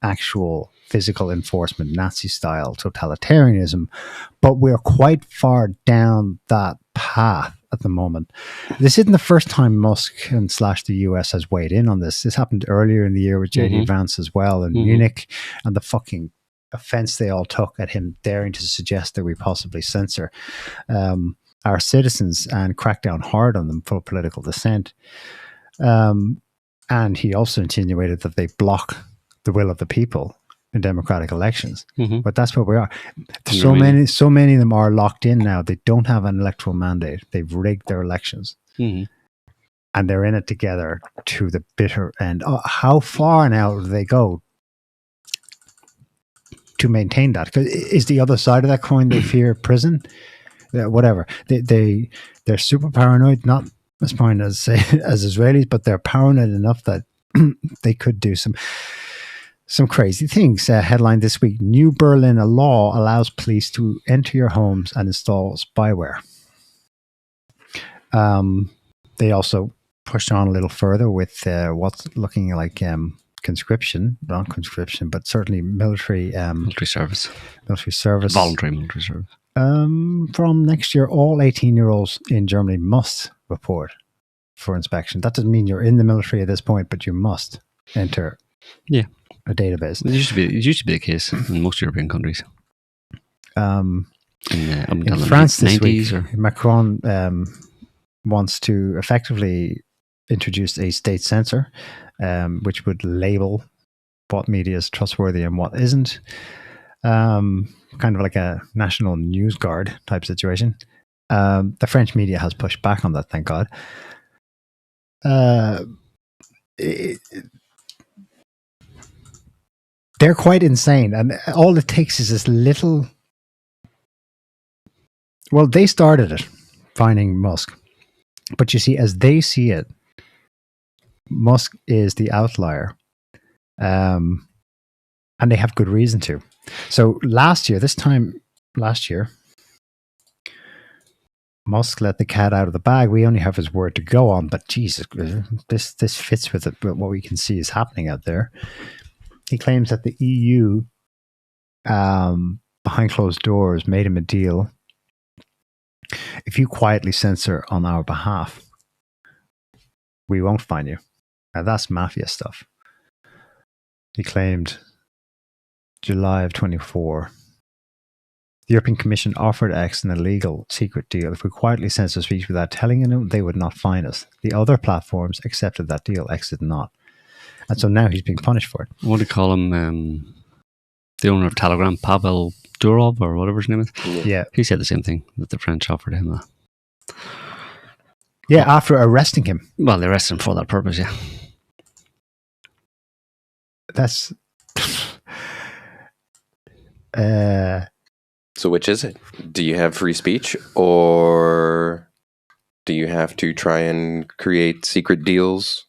actual physical enforcement, Nazi-style totalitarianism, but we're quite far down that path at the moment. This isn't the first time Musk and / the US has weighed in on this. This happened earlier in the year with JD Vance as well in Munich, and the fucking offense they all took at him daring to suggest that we possibly censor our citizens and crack down hard on them for political dissent. And he also insinuated that they block the will of the people in democratic elections. But that's where we are. So many of them are locked in now. They don't have an electoral mandate. They've rigged their elections. And they're in it together to the bitter end. How far now do they go to maintain that? Because is the other side of that coin they fear prison? Whatever. They're super paranoid, not as paranoid as Israelis, but they're paranoid enough that they could do some crazy things. Headline this week: New Berlin law allows police to enter your homes and install spyware. They also pushed on a little further with what's looking like conscription, not conscription, but certainly military service. Voluntary military service. From next year, all 18-year-olds in Germany must report for inspection. That doesn't mean you're in the military at this point, but you must enter a database. It used to be the case in most European countries. In France this week, Macron wants to effectively introduce a state censor, which would label what media is trustworthy and what isn't. Kind of like a national news guard type situation. The French media has pushed back on that, thank God. They're quite insane, and all it takes is this little... Well, they started it, finding Musk. But you see, as they see it, Musk is the outlier. And they have good reason to. So last year, Musk let the cat out of the bag. We only have his word to go on, but Jesus, this fits with it. But what we can see is happening out there. He claims that the EU, behind closed doors, made him a deal. If you quietly censor on our behalf, we won't fine you. Now that's mafia stuff. He claimed July of 24. The European Commission offered X an illegal secret deal. If we quietly censor speech without telling them, they would not fine us. The other platforms accepted that deal. X did not. And so now he's being punished for it. What do you call him? The owner of Telegram, Pavel Durov, or whatever his name is? Yeah. He said the same thing, that the French offered him that. Yeah, after arresting him. Well, they arrested him for that purpose, yeah. That's... So which is it? Do you have free speech, or do you have to try and create secret deals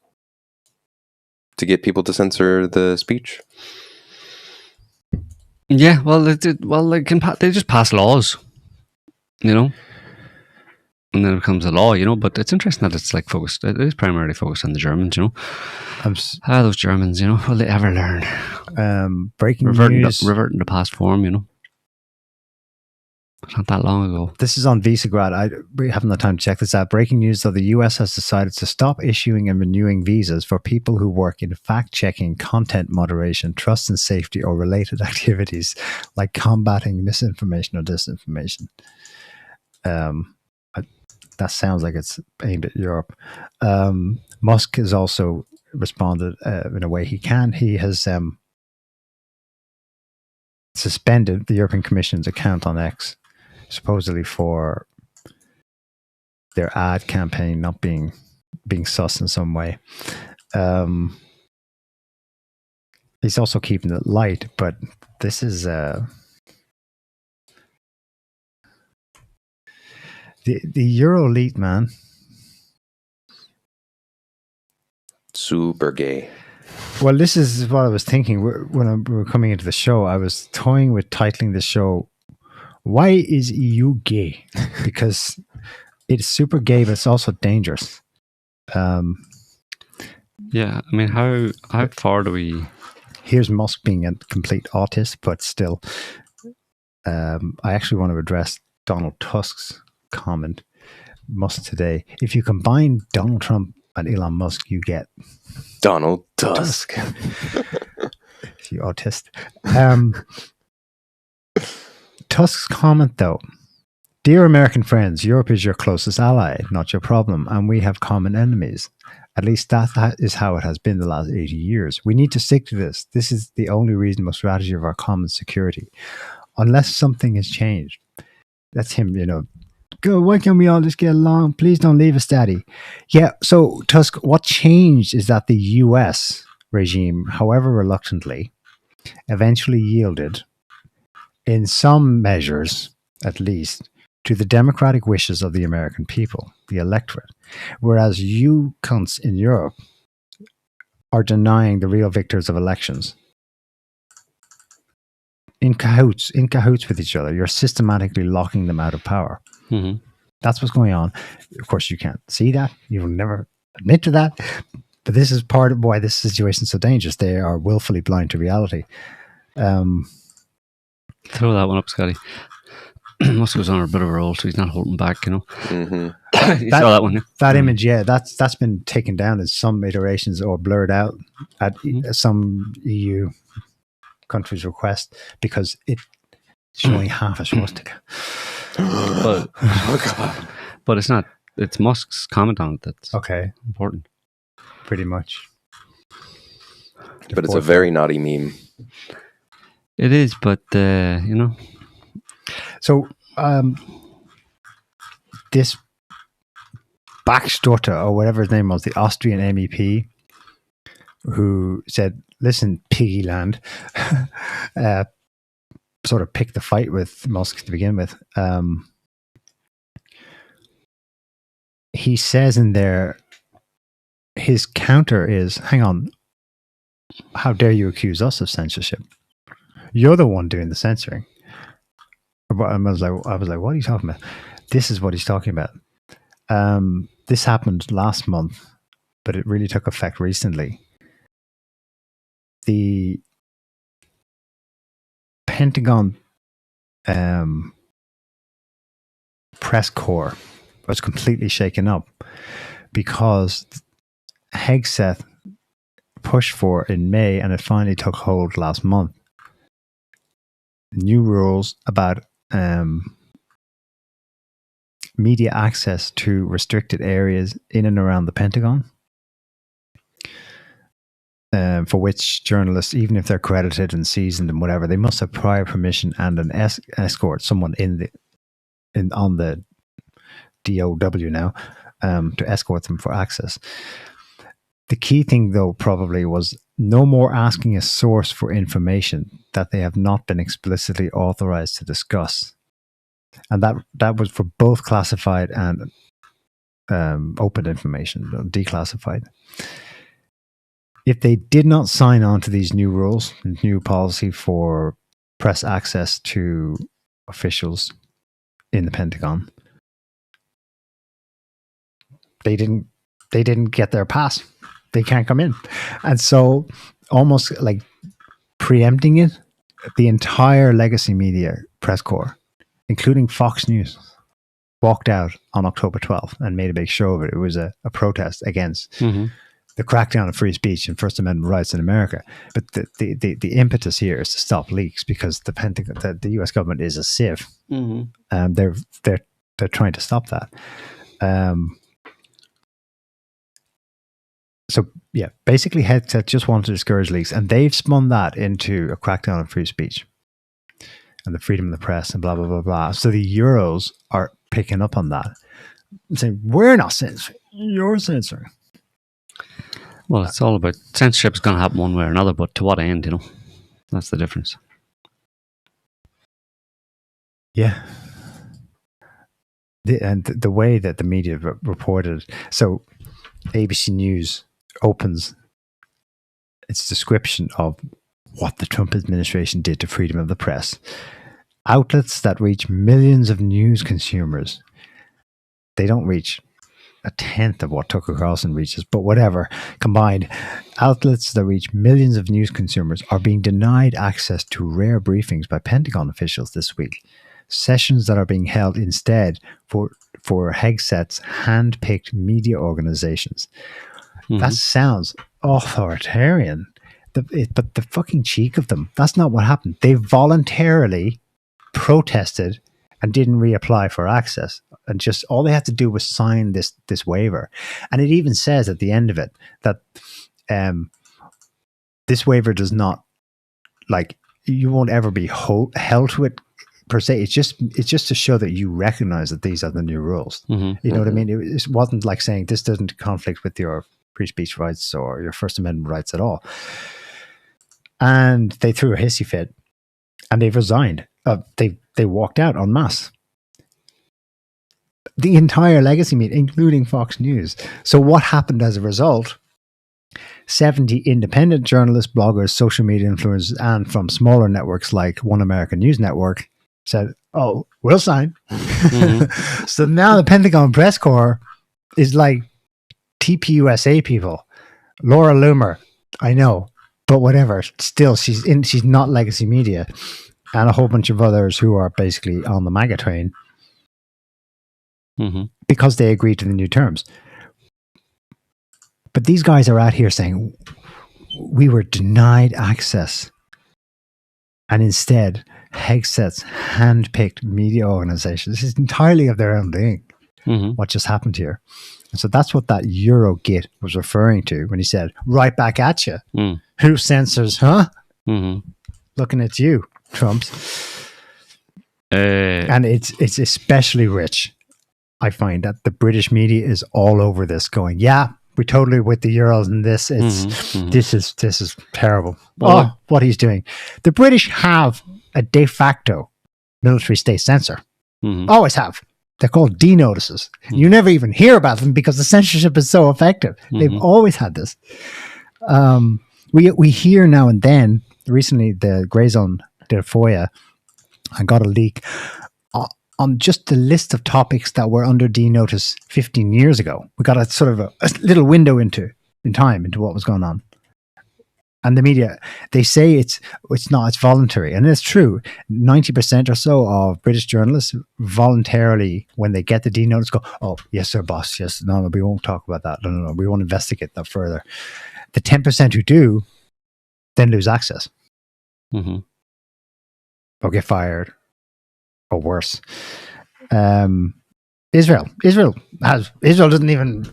to get people to censor the speech? Yeah, well, they just pass laws, you know, and then it becomes a law, you know. But it's interesting that it's like focused. It is primarily focused on the Germans, you know. Those Germans, you know, will they ever learn? Breaking news. Reverting to past form, you know. Not that long ago. This is on Visegrad. We haven't had time to check this out. Breaking news, though, the US has decided to stop issuing and renewing visas for people who work in fact-checking, content moderation, trust and safety, or related activities like combating misinformation or disinformation. That sounds like it's aimed at Europe. Musk has also responded in a way he can. He has suspended the European Commission's account on X, supposedly for their ad campaign not being sus in some way. He's also keeping it light, but this is the Euro elite, man. Super gay. Well, this is what I was thinking when we were coming into the show. I was toying with titling the show, "Why is EU gay?" Because it's super gay, but it's also dangerous. Yeah, I mean, how far do we... Here's Musk being a complete autist, but still. I actually want to address Donald Tusk's comment, Musk today. If you combine Donald Trump and Elon Musk, you get Donald Tusk. You autist. Tusk's comment, though: "Dear American friends, Europe is your closest ally, not your problem, and we have common enemies. At least that is how it has been the last 80 years. We need to stick to this. This is the only reasonable strategy of our common security. Unless something has changed." That's him, you know. "Go, why can't we all just get along? Please don't leave us, Daddy." Yeah, so Tusk, what changed is that the US regime, however reluctantly, eventually yielded, in some measures at least, to the democratic wishes of the American people, the electorate. Whereas you cunts in Europe are denying the real victors of elections. In cahoots with each other. You're systematically locking them out of power. Mm-hmm. That's what's going on. Of course, you can't see that. You will never admit to that. But this is part of why this situation is so dangerous. They are willfully blind to reality. Throw that one up, Scotty. Musk was on a bit of a roll, so he's not holding back, you know. Mm-hmm. You saw that one, yeah? That image, yeah, that's been taken down in some iterations or blurred out at some EU country's request because it's showing half a swastika. But it's not. It's Musk's comment on it that's okay. Important. Pretty much. But it's a very naughty meme. It is, but you know. So this Backstotter, or whatever his name was, the Austrian MEP, who said, "Listen, Piggyland," sort of picked the fight with Musk to begin with. he says in there, his counter is, hang on, how dare you accuse us of censorship? You're the one doing the censoring. I was like, what are you talking about? This is what he's talking about. This happened last month, but it really took effect recently. The Pentagon press corps was completely shaken up because Hegseth pushed for in May, and it finally took hold last month. New rules about media access to restricted areas in and around the Pentagon, for which journalists, even if they're credited and seasoned and whatever, they must have prior permission and an escort, someone on the DOW now, to escort them for access. The key thing, though, probably was no more asking a source for information that they have not been explicitly authorized to discuss. And that was for both classified and open information, declassified. If they did not sign on to these new rules, new policy for press access to officials in the Pentagon, they didn't get their pass. They can't come in. And so, almost like preempting it, the entire legacy media press corps, including Fox News, walked out on October 12th and made a big show of it. It was a protest against the crackdown of free speech and First Amendment rights in America. But the impetus here is to stop leaks, because the Pentagon, the US government is a sieve. They're trying to stop that. So, yeah, basically Hegseth just wanted to discourage leaks, and they've spun that into a crackdown on free speech and the freedom of the press and blah, blah, blah, blah. So the Euros are picking up on that and saying, we're not censoring, you're censoring. Well, it's all about censorship is going to happen one way or another, but to what end, That's the difference. Yeah. The way that the media reported, so ABC News opens its description of what the Trump administration did to freedom of the press. Outlets that reach millions of news consumers, they don't reach a tenth of what Tucker Carlson reaches, but whatever, combined, outlets that reach millions of news consumers are being denied access to rare briefings by Pentagon officials this week. Sessions that are being held instead for Hegseth's hand-picked media organizations. That sounds authoritarian. But the fucking cheek of them. That's not what happened. They voluntarily protested and didn't reapply for access. And just all they had to do was sign this waiver. And it even says at the end of it that this waiver does not, like, you won't ever be held to it per se. It's just to show that you recognize that these are the new rules. You know what I mean? It wasn't like saying this doesn't conflict with your free speech rights or your First Amendment rights at all. And they threw a hissy fit, and they've resigned. They walked out en masse. The entire legacy media, including Fox News. So what happened as a result? 70 independent journalists, bloggers, social media influencers, and from smaller networks like One American News Network said, "Oh, we'll sign." So now the Pentagon press corps is like TPUSA people. Laura Loomer, I know, but whatever. Still, she's not legacy media, and a whole bunch of others who are basically on the MAGA train because they agreed to the new terms. But these guys are out here saying we were denied access, and instead Hegseth's hand-picked media organizations, this is entirely of their own doing. What just happened here? And so that's what that Eurogit was referring to when he said, "Right back at you." Who censors, huh? Looking at you, Trumps. And it's especially rich. I find that the British media is all over this, going, "Yeah, we totally with the Euros and this. This is terrible. Well, what he's doing." The British have a de facto military state censor. Always have. They're called D-notices. You never even hear about them because the censorship is so effective. They've always had this. We hear now and then. Recently, the Grey Zone did a FOIA and got a leak on just the list of topics that were under D-notice 15 years ago. We got a sort of a little window in time into what was going on. And the media, they say it's voluntary. And it's true. 90% or so of British journalists voluntarily, when they get the D-notice, go, oh, yes, sir, boss. Yes, no, we won't talk about that. No, we won't investigate that further. The 10% who do then lose access. Or get fired. Or worse. Israel doesn't even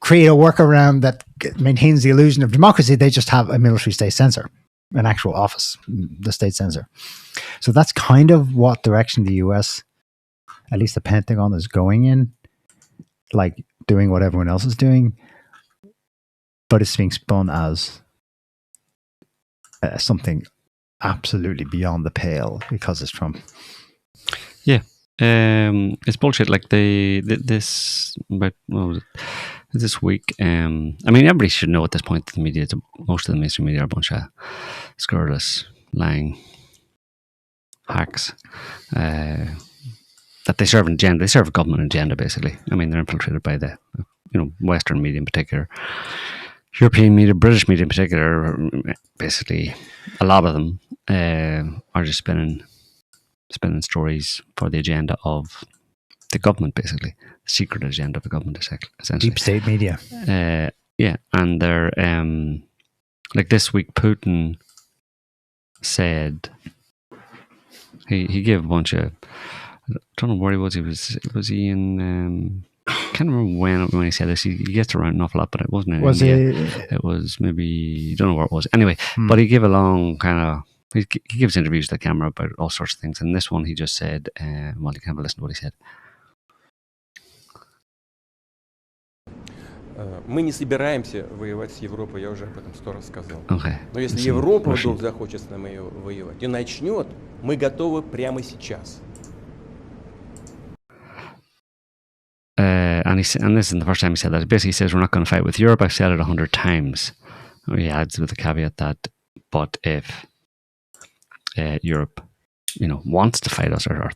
create a workaround that maintains the illusion of democracy. They just have a military state censor, an actual office, the state censor. So that's kind of what direction the US, at least the Pentagon, is going in, like doing what everyone else is doing, but it's being spun as something absolutely beyond the pale because it's Trump. Yeah. It's bullshit. Like this week. I mean, everybody should know at this point that the media, most of the mainstream media, are a bunch of scurrilous, lying hacks. That they serve an agenda. They serve a government agenda, basically. I mean, they're infiltrated by the, Western media in particular, European media, British media in particular. Basically, a lot of them are just spinning stories for the agenda of the government, basically. The secret agenda of the government, essentially. Deep state media. Yeah, and they're, like this week, Putin said, he gave a bunch of, I don't know where he was. Was he in, I can't remember when he said this. He gets around an awful lot, but it wasn't in India. It was maybe, I don't know where it was. Anyway, but he gave a long kind of, he gives interviews to the camera about all sorts of things. And this one, he just said, well, you can have a listen to what he said. Мы не собираемся воевать с Европой, я уже об этом 100 раз сказал. Okay. Но если Европа вдруг захочет с нами воевать и начнет, мы готовы прямо сейчас. And this isn't the first time he said that. Basically, he says we're not going to fight with Europe. I've said it 100 times. He adds with the caveat that, but if Europe, wants to fight us or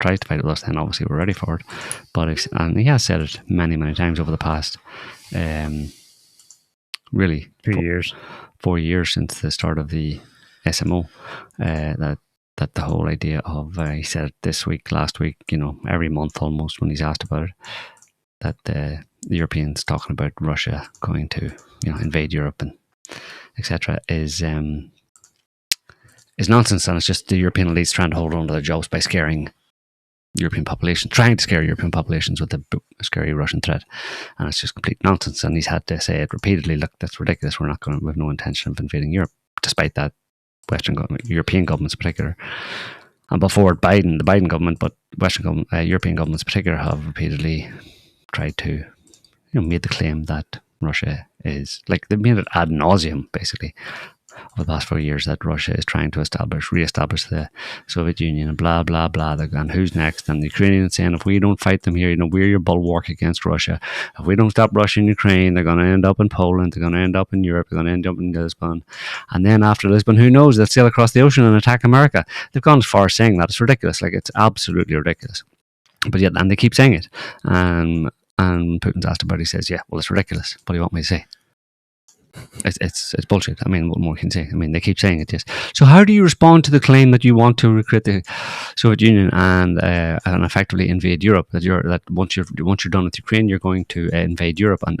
tries to fight with us, then obviously we're ready for it. But and he has said it many, many times over the past, really 4 years since the start of the SMO, that the whole idea of, he said it this week, last week, every month almost when he's asked about it, that the Europeans talking about Russia going to, invade Europe and etc. is nonsense, and it's just the European elites trying to hold on to their jobs by trying to scare European populations with a scary Russian threat, and it's just complete nonsense. And he's had to say it repeatedly. Look, that's ridiculous. We have no intention of invading Europe, despite that. European governments in particular, and before the Biden government, but European governments in particular have repeatedly tried to, made the claim that Russia is, like, they've made it ad nauseum, basically, over the past 4 years, that Russia is trying to re-establish the Soviet Union and blah, blah, blah. And who's next? And the Ukrainians saying, if we don't fight them here, we're your bulwark against Russia. If we don't stop Russia and Ukraine, they're going to end up in Poland, they're going to end up in Europe, they're going to end up in Lisbon. And then after Lisbon, who knows? They'll sail across the ocean and attack America. They've gone as far as saying that. It's ridiculous. Like, it's absolutely ridiculous. But yet, and they keep saying it. And Putin's asked about it, he says, yeah, well, it's ridiculous. What do you want me to say? It's bullshit. I mean, what more can you say? I mean, they keep saying it, yes. So how do you respond to the claim that you want to recreate the Soviet Union and effectively invade Europe? That once you're done with Ukraine, you're going to invade Europe and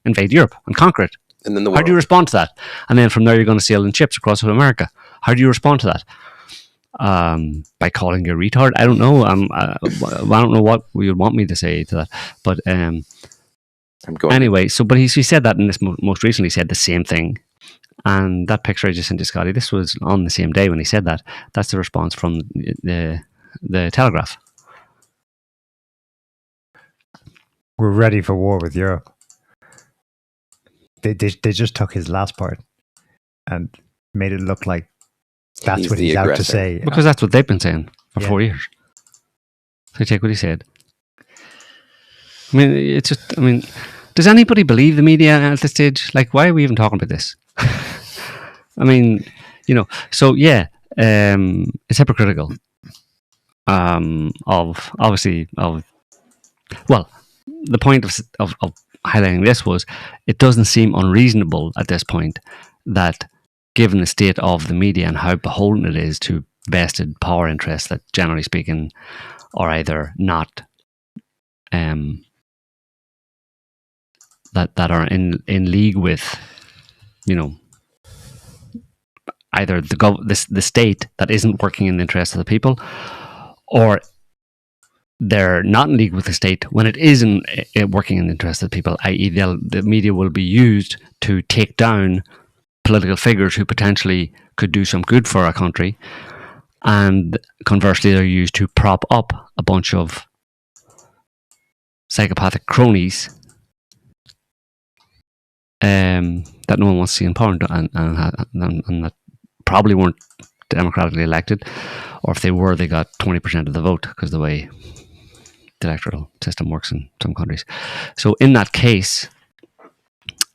invade Europe and conquer it. And then how do you respond to that? And then from there, you're going to sail in ships across America. How do you respond to that? By calling you a retard? I don't know. I don't know what you would want me to say to that, but anyway, but he said that in this most recently said the same thing, and that picture I just sent to Scotty, this was on the same day when he said that. That's the response from the Telegraph. We're ready for war with Europe. They just took his last part and made it look like that's what he's out to say. Because that's what they've been saying for 4 years. I take what he said. I mean, it's just. I mean, does anybody believe the media at this stage? Like, why are we even talking about this? I mean, So yeah, it's hypocritical. The point of highlighting this was it doesn't seem unreasonable at this point that, given the state of the media and how beholden it is to vested power interests that, generally speaking, are either not that are in league with, either the state that isn't working in the interest of the people, or they're not in league with the state when it isn't working in the interest of the people, i.e. the media will be used to take down political figures who potentially could do some good for our country, and conversely they're used to prop up a bunch of psychopathic cronies that no one wants to see in power, and that probably weren't democratically elected, or if they were, they got 20% of the vote, because the way the electoral system works in some countries. So in that case,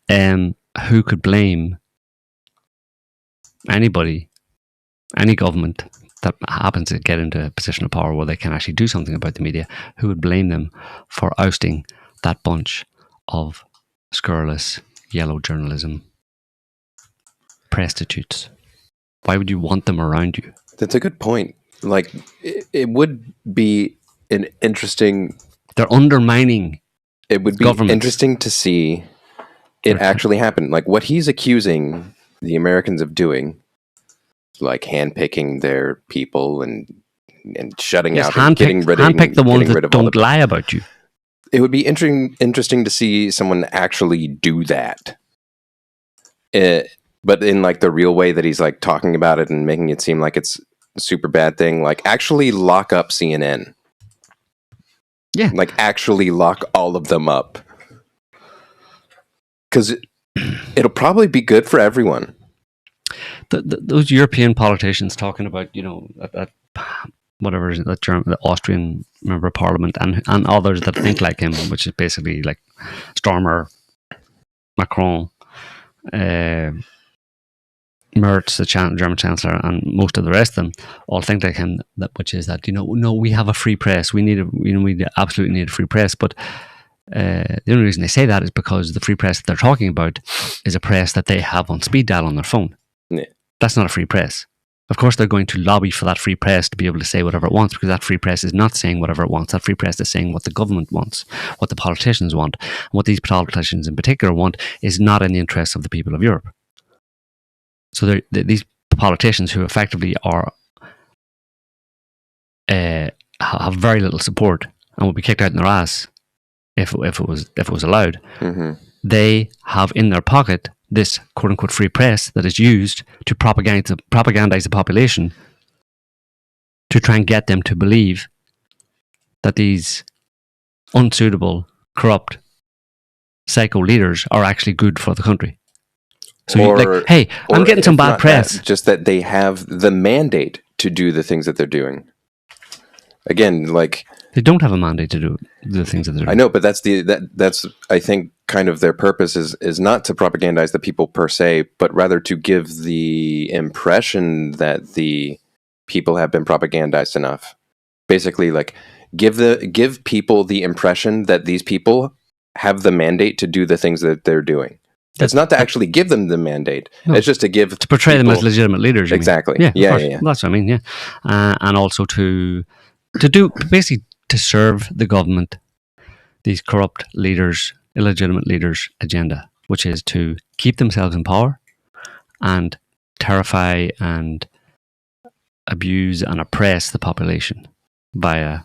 who could blame anybody, any government that happens to get into a position of power where they can actually do something about the media? Who would blame them for ousting that bunch of scurrilous yellow journalism prostitutes? Why would you want them around you? That's a good point. Like, it would be an interesting... They're undermining. It would be governments. Interesting to see it actually happen. Like, what he's accusing the Americans of doing, like handpicking their people and shutting out and getting rid of handpick the ones that don't lie about you. It would be interesting to see someone actually do that. But in like the real way that he's like talking about it and making it seem like it's a super bad thing, like actually lock up CNN. Yeah. Like actually lock all of them up. Because it'll probably be good for everyone. Those European politicians talking about, that whatever is it, the Austrian member of parliament and others that think like him, which is basically like Stormer, Macron, Merz, the German Chancellor, and most of the rest of them all think like him. Which is that no, we have a free press. We absolutely need a free press. But the only reason they say that is because the free press that they're talking about is a press that they have on speed dial on their phone. Yeah. That's not a free press. Of course, they're going to lobby for that free press to be able to say whatever it wants, because that free press is not saying whatever it wants. That free press is saying what the government wants, what the politicians want. And what these politicians in particular want is not in the interests of the people of Europe. So these politicians who effectively are have very little support and will be kicked out in their ass if it was allowed. Mm-hmm. They have in their pocket this quote unquote free press that is used to propagandize the population to try and get them to believe that these unsuitable, corrupt, psycho leaders are actually good for the country. So hey, I'm getting some bad press. Just that they have the mandate to do the things that they're doing. Again, like they don't have a mandate to do the things that they're doing. I know, but that's I think kind of their purpose is not to propagandize the people per se, but rather to give the impression that the people have been propagandized enough. Basically, like give people the impression that these people have the mandate to do the things that they're doing. It's not to actually give them the mandate. No. It's just to portray them as legitimate leaders. Exactly. Yeah. That's what I mean. Yeah, and also to do basically to serve the government, these corrupt leaders, illegitimate leaders' agenda, which is to keep themselves in power and terrify and abuse and oppress the population via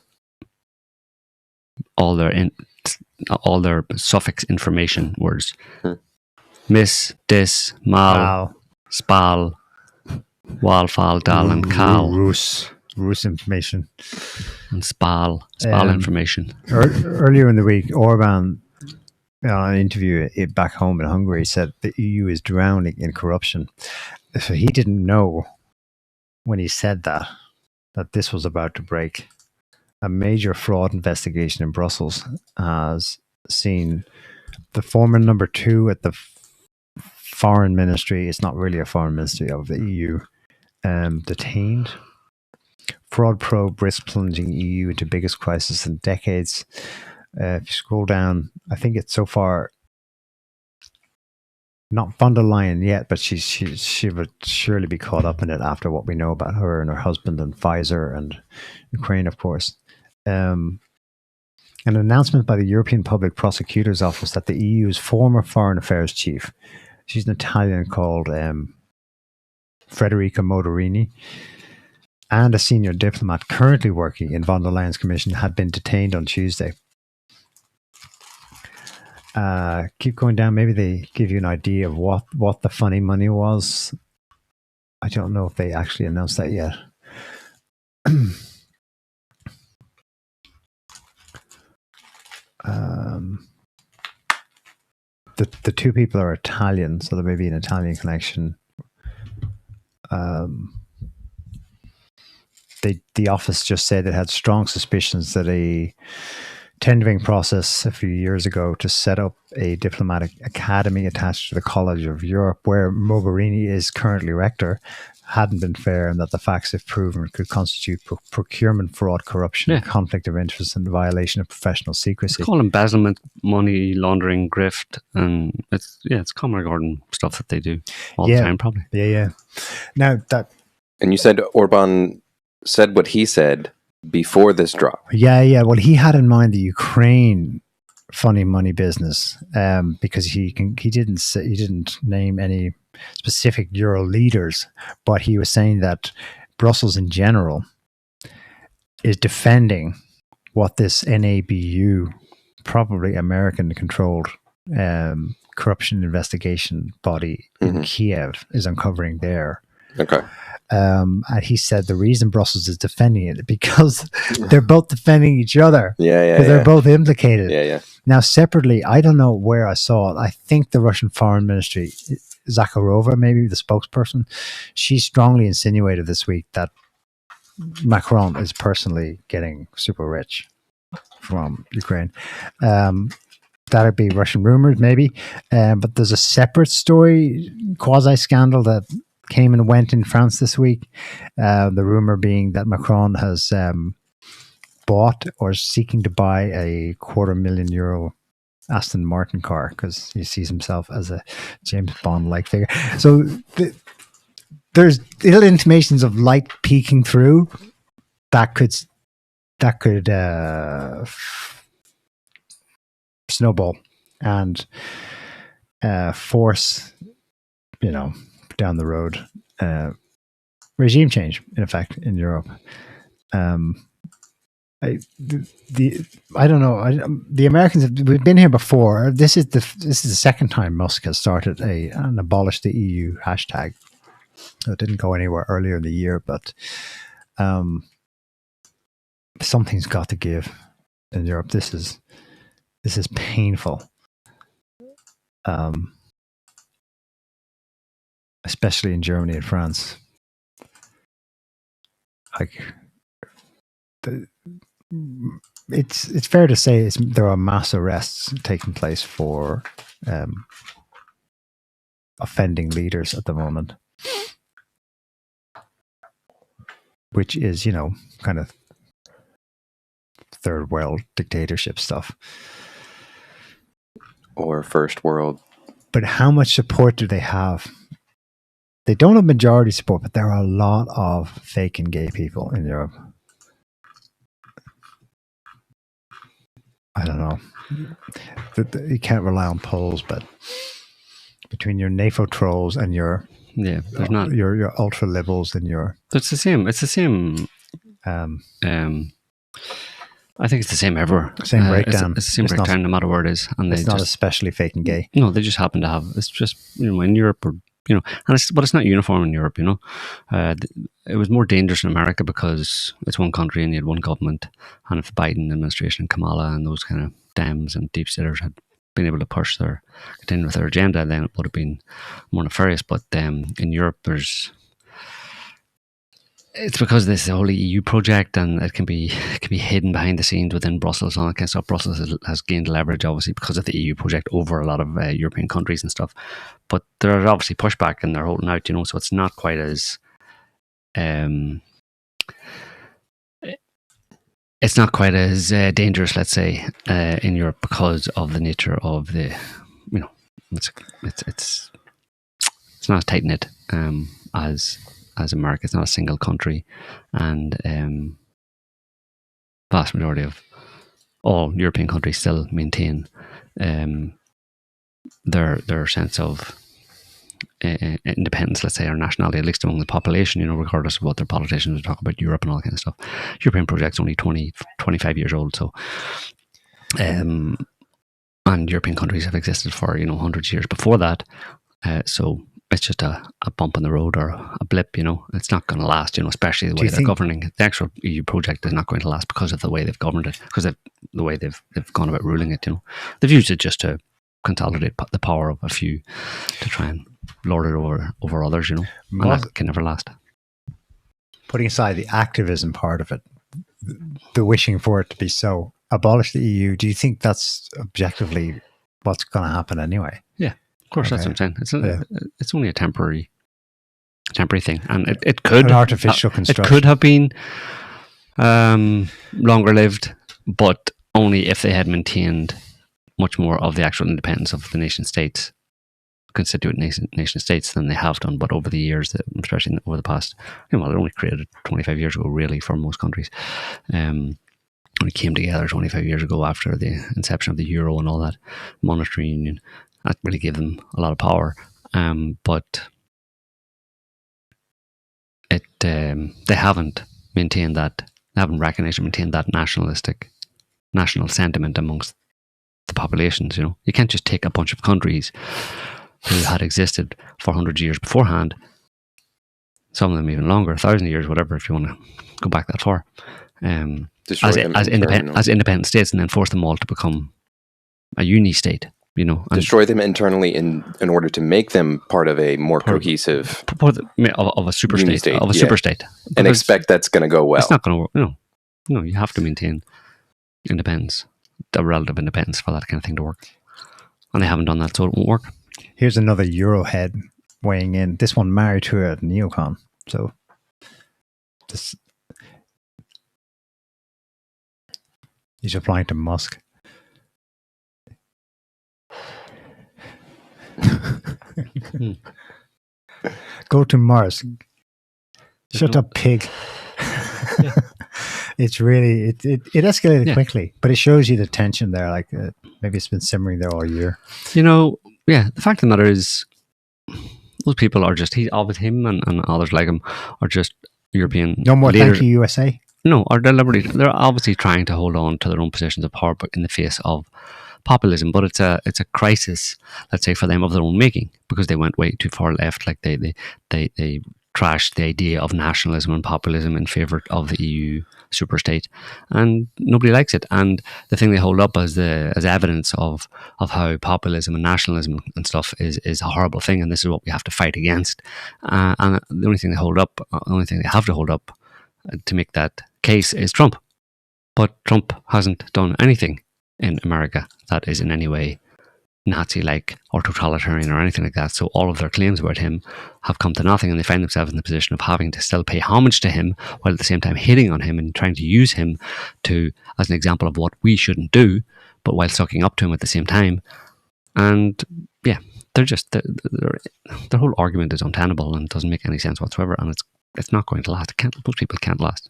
all their suffix information words. Miss, dis, mal, spal, wal, fal, dal, and cal. Rus information. And spal information. Earlier in the week, Orban, on an interview back home in Hungary, said the EU is drowning in corruption. So he didn't know when he said that this was about to break. a major fraud investigation in Brussels has seen the former number 2 at the foreign ministry, it's not really a foreign ministry of the EU, detained. Fraud probe risk plunging EU into biggest crisis in decades. If you scroll down, I think it's so far not von der Leyen yet, but she would surely be caught up in it after what we know about her and her husband and Pfizer and Ukraine, of course. An announcement by the European Public Prosecutor's Office that the EU's former foreign affairs chief, she's an Italian called Federica Mogherini, and a senior diplomat currently working in von der Leyen's commission had been detained on Tuesday. Keep going down. Maybe they give you an idea of what the funny money was. I don't know if they actually announced that yet. The two people are Italian, so there may be an Italian connection. The office just said it had strong suspicions that a tendering process a few years ago to set up a diplomatic academy attached to the College of Europe, where Mogherini is currently rector, hadn't been fair, and that the facts, if proven, could constitute procurement fraud, corruption, conflict of interest, and violation of professional secrecy. It's called embezzlement, money laundering, grift, and it's common garden stuff that they do all the time, probably. Yeah. Now that, and you said Orban said what he said before this drop. Yeah. Well, he had in mind the Ukraine funny money business, because he didn't name any specific Euro leaders, but he was saying that Brussels in general is defending what this NABU, probably American-controlled corruption investigation body in Kiev, is uncovering there. Okay. And he said the reason Brussels is defending it because they're both defending each other. Because they're both implicated. Yeah. Now, separately, I don't know where I saw it. I think the Russian Foreign Ministry, Zakharova, maybe the spokesperson, she strongly insinuated this week that Macron is personally getting super rich from Ukraine. That'd be Russian rumors, maybe. But there's a separate story, quasi-scandal that came and went in France this week. The rumor being that Macron has bought or is seeking to buy a €250,000 Aston Martin car because he sees himself as a James Bond-like figure. So there's little intimations of light peeking through that could snowball and force, down the road, regime change, in effect, in Europe. I don't know. The Americans we've been here before. This is the second time Musk has started and abolished the EU hashtag. It didn't go anywhere earlier in the year, but something's got to give in Europe. This is painful. Especially in Germany and France. It's fair to say there are mass arrests taking place for offending leaders at the moment, which is, kind of third world dictatorship stuff. Or first world. But how much support do they have? They don't have majority support, but there are a lot of fake and gay people in Europe. I don't know. You can't rely on polls, but between your NATO trolls and your ultra liberals and your it's the same. I think it's the same everywhere. Same breakdown. It's the same breakdown, no matter where it is, and it's not especially fake and gay. No, they just happen to have. It's just in Europe or. But it's not uniform in Europe, It was more dangerous in America because it's one country and you had one government. And if the Biden administration and Kamala and those kind of Dems and deep staters had been able to continue with their agenda, then it would have been more nefarious. But in Europe, there's it's because this whole EU project, and it can be hidden behind the scenes within Brussels and all that kind of stuff. Brussels has gained leverage, obviously, because of the EU project over a lot of European countries and stuff. But there's obviously pushback, and they're holding out, so it's not quite as dangerous, let's say, in Europe, because of the nature of the, it's not as tight knit as America. It's not a single country, and vast majority of all European countries still maintain their sense of independence, let's say, or nationality, at least among the population, regardless of what their politicians talk about Europe and all that kind of stuff. European project's only 25 years old, so and European countries have existed for hundreds of years before that, so it's just a bump in the road or a blip. It's not going to last, especially the way they're governing it. The actual EU project is not going to last because of the way they've governed it, because of the way they've gone about ruling it. They've used it just to consolidate the power of a few to try and lord it over others, and that can never last. Putting aside the activism part of it, the wishing for it to be so, abolish the EU, do you think that's objectively what's going to happen anyway? Yeah. Of course, that's what I'm saying. It's only a temporary thing, and it could an artificial construction. It could have been longer lived, but only if they had maintained much more of the actual independence of the nation states, constituent nation states, than they have done. But over the years, especially over the past, it only created 25 years ago, really, for most countries. It came together 25 years ago after the inception of the euro and all that monetary union. That really gave them a lot of power, but they haven't maintained that. They haven't recognized or maintained that national sentiment amongst the populations. You can't just take a bunch of countries who had existed for 100 years beforehand, some of them even longer, 1,000 years, whatever, if you want to go back that far, as independent states, and then force them all to become a uni state. Destroy them internally in order to make them part of a more cohesive of a super state, super state, and expect that's going to go well. It's not going to work. No, you have to maintain independence, the relative independence, for that kind of thing to work, and they haven't done that, so it won't work. Here's another Eurohead weighing in. This one married to a neocon, so this he's applying to Musk. Go to Mars. Shut up, pig. It's really it escalated quickly, but it shows you the tension there. Like maybe it's been simmering there all year. The fact of the matter is, those people are just him and others like him are just European. No more leaders. Thank you, USA. No, are deliberately. They're obviously trying to hold on to their own positions of power, but in the face of populism. But it's a crisis, let's say, for them of their own making, because they went way too far left. Like they trashed the idea of nationalism and populism in favour of the EU superstate, and nobody likes it. And the thing they hold up as evidence of how populism and nationalism and stuff is a horrible thing, and this is what we have to fight against. And the only thing they have to hold up to make that case is Trump. But Trump hasn't done anything in America that is in any way Nazi-like or totalitarian or anything like that. So all of their claims about him have come to nothing, and they find themselves in the position of having to still pay homage to him while at the same time hating on him and trying to use him as an example of what we shouldn't do, but while sucking up to him at the same time. And yeah, they're just their whole argument is untenable and doesn't make any sense whatsoever, and it's not going to last. Most people can't last.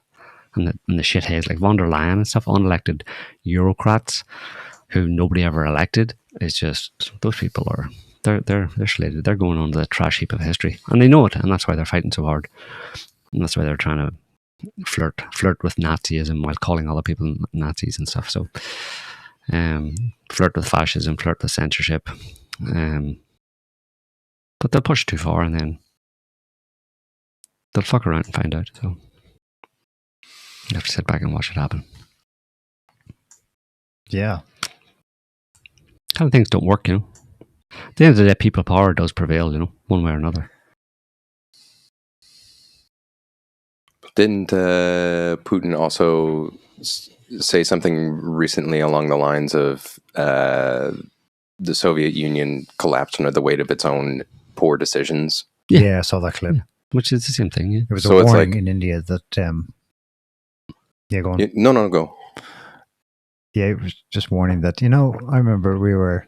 And the shitheads like von der Leyen and stuff, unelected Eurocrats who nobody ever elected, is just, those people are, they're slated. They're going on the trash heap of history, and they know it, and that's why they're fighting so hard, and that's why they're trying to flirt with Nazism while calling other people Nazis and stuff. So flirt with fascism, flirt with censorship, but they'll push too far, and then they'll fuck around and find out. So you have to sit back and watch it happen. Yeah. Kind of things don't work, At the end of the day, people power does prevail, one way or another. Didn't Putin also say something recently along the lines of the Soviet Union collapsed under the weight of its own poor decisions? Yeah, I saw that clip. Yeah. Which is the same thing. Yeah. It was a warning in India that. Go on. No, go. Yeah, it was just warning that, I remember we were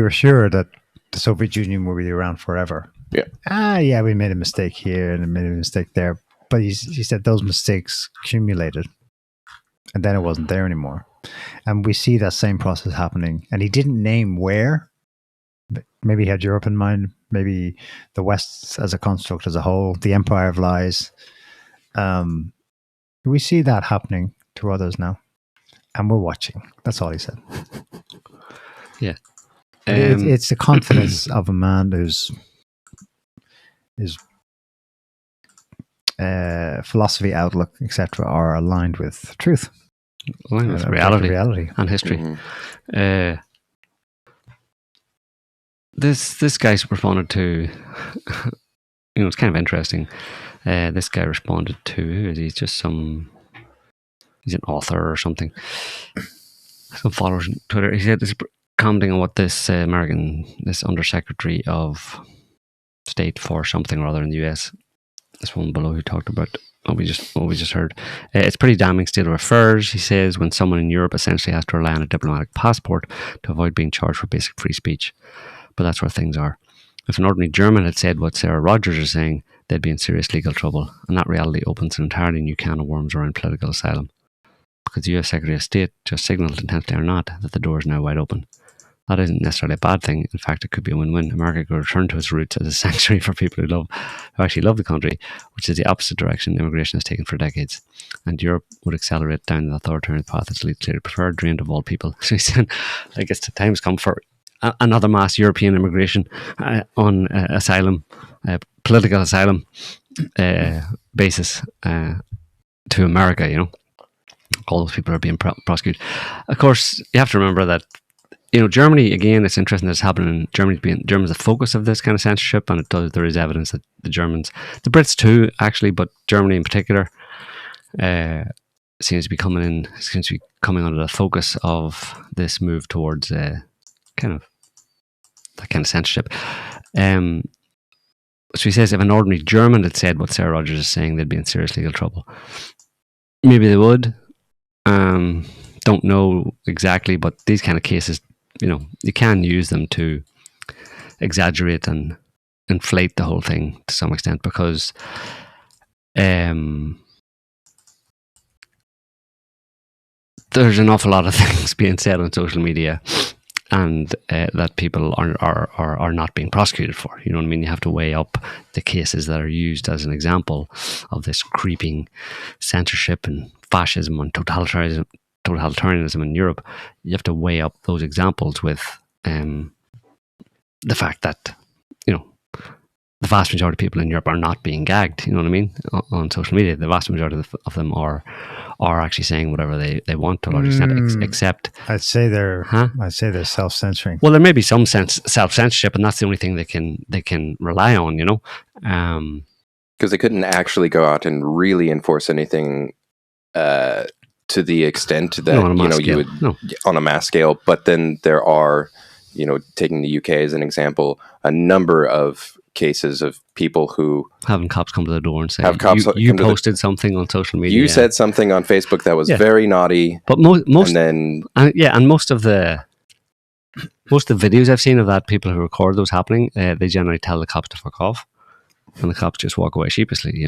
sure that the Soviet Union would be around forever. Yeah. We made a mistake here and made a mistake there. But he said those mistakes accumulated and then it wasn't there anymore. And we see that same process happening. And he didn't name where. Maybe he had Europe in mind, maybe the West as a construct as a whole, the empire of lies. We see that happening to others now. And we're watching. That's all he said. Yeah. It's the confidence of a man whose philosophy, outlook, etc., are aligned with truth, aligned with reality and history. Mm-hmm. This guy responded to, it's kind of interesting. This guy responded to, he's an author or something. Some followers on Twitter. He said, commenting on what this this Undersecretary of State for something or other in the US, this one below who talked about what we just heard. It's pretty damning state of affairs, he says, when someone in Europe essentially has to rely on a diplomatic passport to avoid being charged for basic free speech. But that's where things are. If an ordinary German had said what Sarah Rogers is saying, they'd be in serious legal trouble, and that reality opens an entirely new can of worms around political asylum. Because the US Secretary of State just signalled, intentionally or not, that the door is now wide open. That isn't necessarily a bad thing. In fact, it could be a win-win. America could return to its roots as a sanctuary for people who actually love the country, which is the opposite direction immigration has taken for decades. And Europe would accelerate down the authoritarian path that's clearly preferred, dreamed of all people. So he's saying, I guess the time's come for another mass European immigration on asylum, political asylum basis to America, All those people are being prosecuted. Of course, you have to remember that, Germany, again, it's interesting that it's happening in Germany. Germany's the focus of this kind of censorship, and there is evidence that the Brits too, actually, but Germany in particular, seems to be coming under the focus of this move towards that kind of censorship. So he says, if an ordinary German had said what Sarah Rogers is saying, they'd be in serious legal trouble. Maybe they would. Don't know exactly, but these kind of cases, you can use them to exaggerate and inflate the whole thing to some extent, because there's an awful lot of things being said on social media and that people are not being prosecuted for. You know what I mean? You have to weigh up the cases that are used as an example of this creeping censorship and fascism and totalitarianism in Europe. You have to weigh up those examples with the fact that, the vast majority of people in Europe are not being gagged, you know what I mean, on social media. The vast majority of them are actually saying whatever they want to a large extent, except I'd say they're self-censoring. Well, there may be some self-censorship, and that's the only thing they can rely on, because they couldn't actually go out and really enforce anything to the extent that you would on a mass scale. But then there are, taking the UK as an example, a number of cases of people who having cops come to the door and say, you posted something on social media. You said something on Facebook that was very naughty. But most of the videos I've seen of that, people who record those happening, they generally tell the cops to fuck off, and the cops just walk away sheepishly.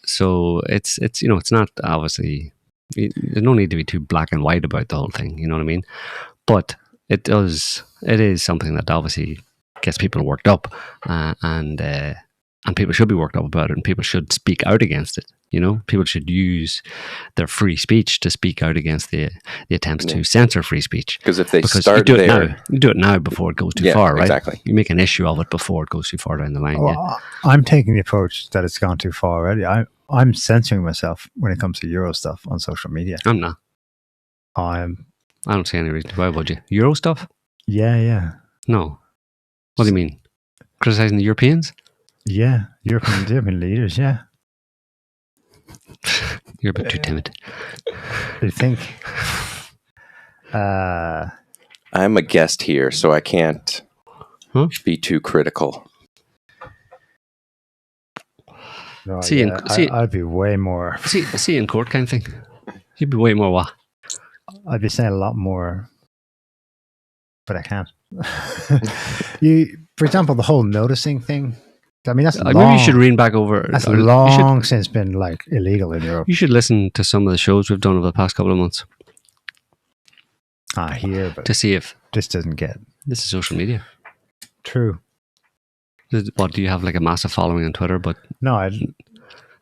So it's it's not obviously, there's no need to be too black and white about the whole thing. You know what I mean? But it is something that obviously gets people worked up, and people should be worked up about it, and people should speak out against it. People should use their free speech to speak out against the attempts to censor free speech. Because if they you do it now before it goes too far, right? Exactly. You make an issue of it before it goes too far down the line. I'm taking the approach that it's gone too far already. I'm censoring myself when it comes to Euro stuff on social media. I'm not. I don't see any reason. Why would you? Euro stuff? Yeah. No. What do you mean? Criticizing the Europeans? Yeah, European leaders, yeah. You're a bit too timid. You think? I'm a guest here, so I can't be too critical. No, I'd be way more. See in court kind of thing. You'd be way more what? I'd be saying a lot more, but I can't. For example, the whole noticing thing. I mean, maybe you should read back over. That's long since been like illegal in Europe. You should listen to some of the shows we've done over the past couple of months. But to see if this doesn't get. This is social media. True. What, do you have like a massive following on Twitter? But none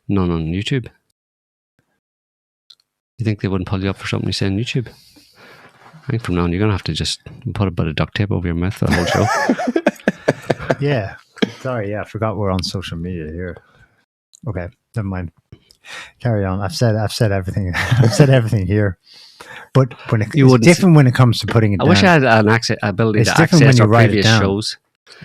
on YouTube. You think they wouldn't pull you up for something you say on YouTube? I think from now on you're gonna have to just put a bit of duct tape over your mouth for the whole show. Yeah. Sorry, I forgot we're on social media here. Okay, never mind. Carry on. I've said everything. I've said everything here. But it's different when it comes to putting it down. I wish I had an ability to access our previous shows.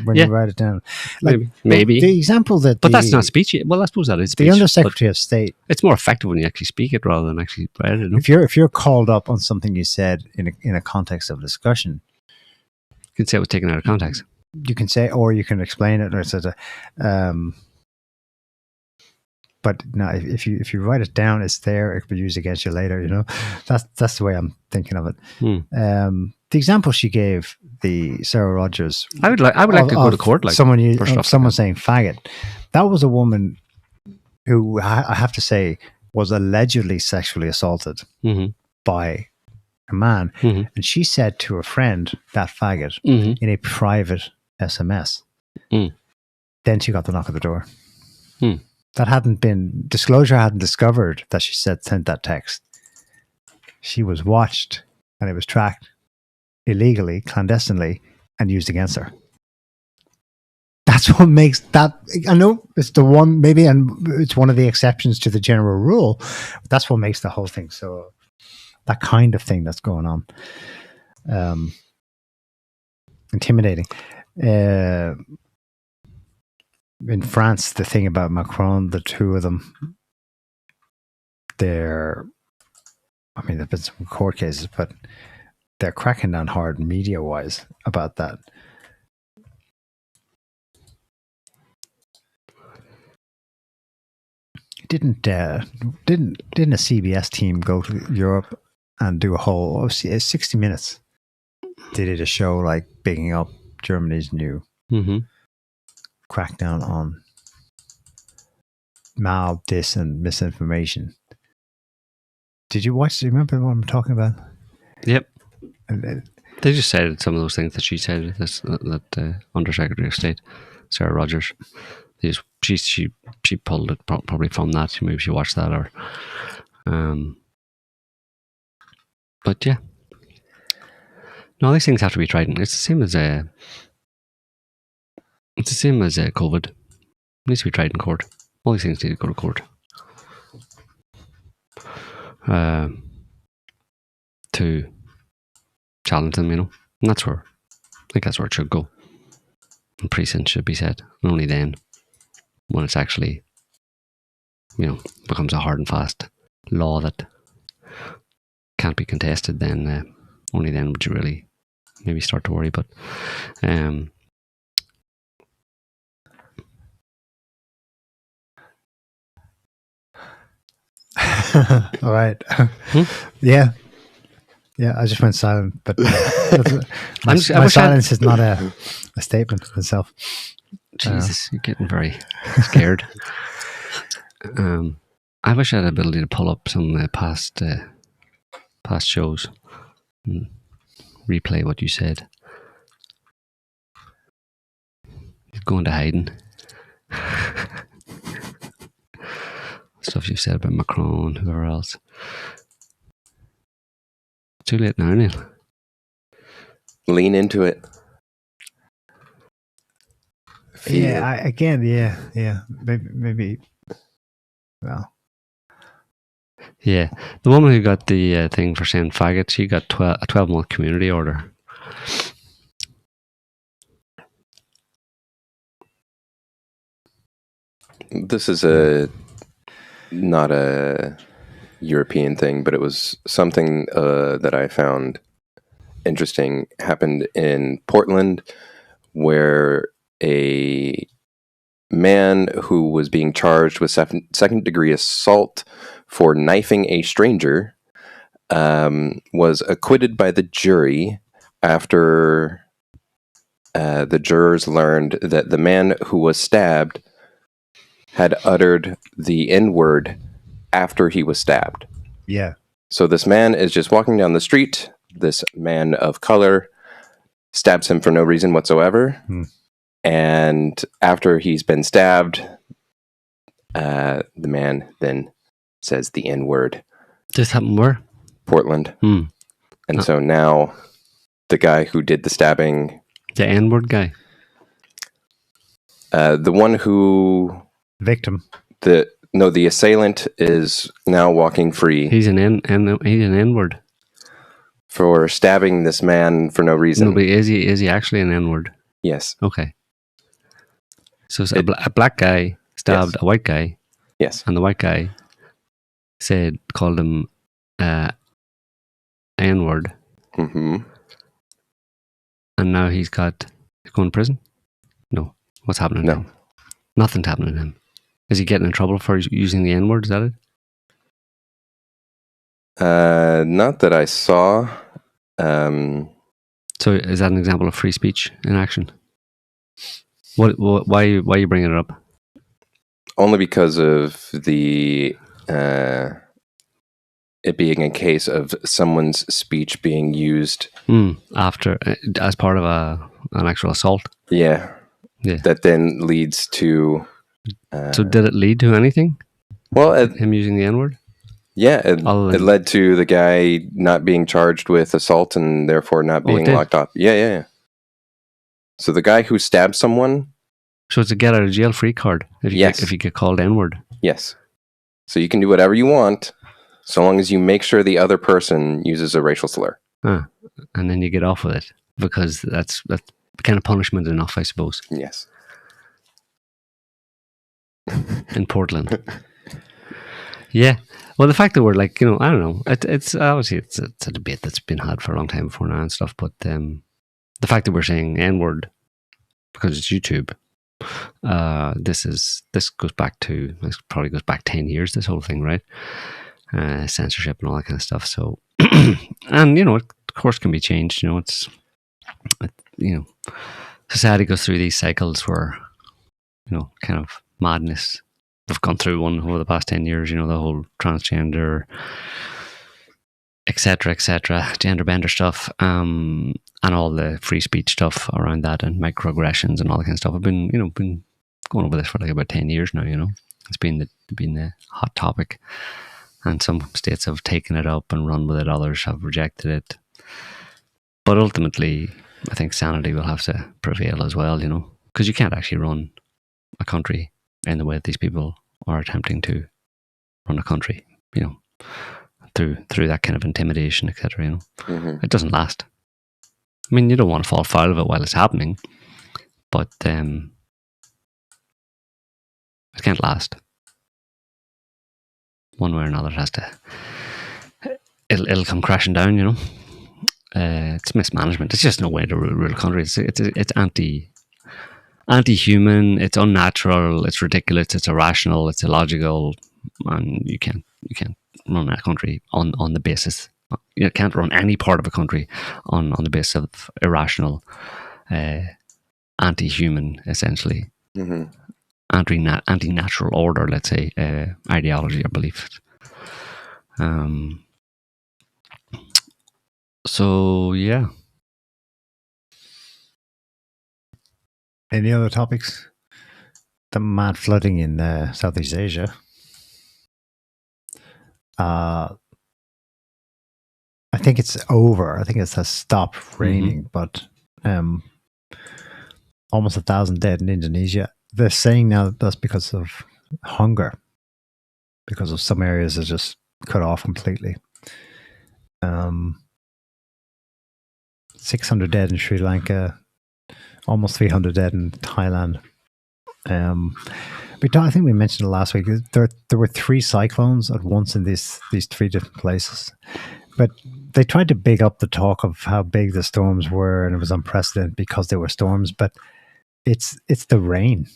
When you write it down. Like, maybe. The example that... But that's not speech. Well, I suppose that is speech. The Undersecretary of State... It's more effective when you actually speak it rather than actually write it. No? If you're called up on something you said in a context of discussion... You can say it was taken out of context. You can say, or you can explain it, or etc. But no, if you write it down, it's there. It could be used against you later. You know, that's the way I'm thinking of it. The example she gave, the Sarah Rogers. I would like to go to court. Like someone saying faggot. That was a woman who I have to say was allegedly sexually assaulted by a man, and she said to a friend that faggot in a private SMS. Then she got the knock at the door. That disclosure hadn't discovered that she sent that text. She was watched and it was tracked illegally, clandestinely, and used against her. That's what makes that, I know it's the one, maybe, and it's one of the exceptions to the general rule, but that's what makes the whole thing so, that kind of thing that's going on. Intimidating. In France, the thing about Macron, the two of them, there've been some court cases, but they're cracking down hard media-wise about that. Didn't a CBS team go to Europe and do a 60 Minutes? They did a show like bigging up Germany's new crackdown on mal, dis, and misinformation. Did you watch? Do you remember what I'm talking about? Yep. They just said some of those things that she said. That Undersecretary of State, Sarah Rogers. She pulled it probably from that. Maybe she watched that or. But yeah. No, these things have to be tried. It's the same as COVID. It needs to be tried in court. All these things need to go to court. To challenge them, and that's where I think that's where it should go. And precedent should be set, and only then, when it's actually, becomes a hard and fast law that can't be contested, then only then would you really maybe start to worry. But all right. Yeah, I just went silent, but my silence is not a statement of itself. Jesus, you're getting very scared. I wish I had the ability to pull up some past shows and replay what you said. You're going to hiding. Stuff you've said about Macron, whoever else. Too late now, Neil. Lean into it. Maybe. Well. Yeah, the woman who got the thing for saying faggot, she got a 12-month community order. This is not a European thing, but it was something that I found interesting. Happened in Portland, where a man who was being charged with second-degree assault for knifing a stranger was acquitted by the jury after the jurors learned that the man who was stabbed had uttered the N-word after he was stabbed. Yeah. So this man is just walking down the street. This man of color stabs him for no reason whatsoever. And after he's been stabbed, the man then says the N-word. This happened where? Portland. And so now the guy who did the stabbing... The N-word guy? The one who... Victim. The assailant is now walking free. He's an N-word. For stabbing this man for no reason. No, but is he actually an N-word? Yes. Okay. So a black guy stabbed a white guy. Yes. And the white guy called him N-word. Mm-hmm. And now he's going to prison? No. What's happening to him? Nothing's happening to him. Is he getting in trouble for using the N-word? Is that it? Not that I saw. So is that an example of free speech in action? Why are you bringing it up? Only because of the it being a case of someone's speech being used after as part of an actual assault. Yeah. That then leads to. So did it lead to anything? Well, him using the N-word. Yeah, it led to the guy not being charged with assault and therefore not being locked up. Yeah. So the guy who stabbed someone. So it's a get out of jail free card if you get called N-word. Yes. So you can do whatever you want, so long as you make sure the other person uses a racial slur. And then you get off with it because that's kind of punishment enough, I suppose. Yes. In Portland. Yeah. Well, the fact that we're like, I don't know. It's obviously it's a debate that's been had for a long time before now and stuff. But the fact that we're saying N-word because it's YouTube, this probably goes back 10 years. This whole thing, right? Censorship and all that kind of stuff. So, and it of course can be changed. Society goes through these cycles where, kind of madness. We've gone through one over the past 10 years, the whole transgender, etc., gender bender stuff, and all the free speech stuff around that and microaggressions and all that kind of stuff. I've been going over this for like about 10 years now, It's been the hot topic. And some states have taken it up and run with it, others have rejected it. But ultimately, I think sanity will have to prevail as well, because you can't actually run a country in the way that these people are attempting to run a country, through that kind of intimidation, etc. It doesn't last. I mean, you don't want to fall foul of it while it's happening, but it can't last. One way or another, it has to. It'll come crashing down, It's mismanagement. It's just no way to rule a country. It's anti-human, it's unnatural, it's ridiculous, it's irrational, it's illogical, and you can't run a country on the basis. You can't run any part of a country on the basis of irrational, anti-human, essentially, anti-natural order, let's say, ideology or belief. So yeah. Any other topics? The mad flooding in Southeast Asia. I think it's over. I think it has stopped raining, but almost 1,000 dead in Indonesia. They're saying now that's because of hunger, because of some areas are just cut off completely. 600 dead in Sri Lanka. Almost 300 dead in Thailand. But I think we mentioned it last week. There were 3 cyclones at once in these 3 different places. But they tried to big up the talk of how big the storms were, and it was unprecedented because they were storms. But it's the rain.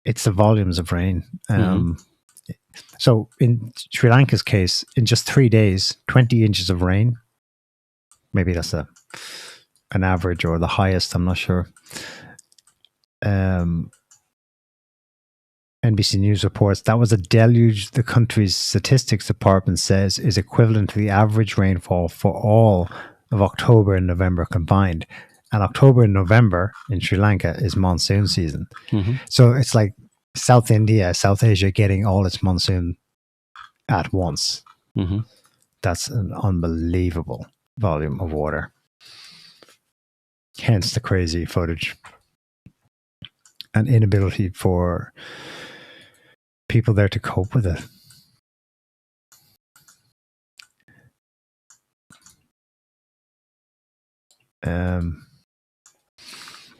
It's the volumes of rain. So in Sri Lanka's case, in just 3 days, 20 inches of rain. Maybe that's an average or the highest. I'm not sure. NBC News reports that was a deluge the country's statistics department says is equivalent to the average rainfall for all of October and November combined. And October and November in Sri Lanka is monsoon season. So it's like South India, South Asia getting all its monsoon at once. That's an unbelievable volume of water. Hence the crazy footage. An inability for people there to cope with it.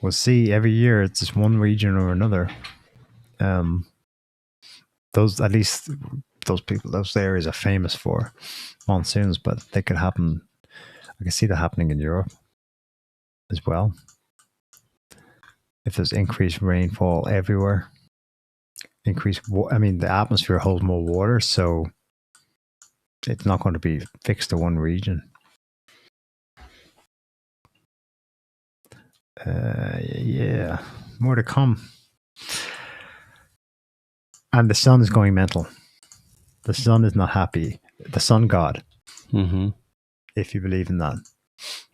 We'll see every year it's just one region or another. Those areas are famous for monsoons, but they could happen. I can see that happening in Europe as well. If there's increased rainfall everywhere, the atmosphere holds more water, so it's not going to be fixed to one region. Yeah, more to come. And the sun is going mental. The sun is not happy. The sun god. If you believe in that.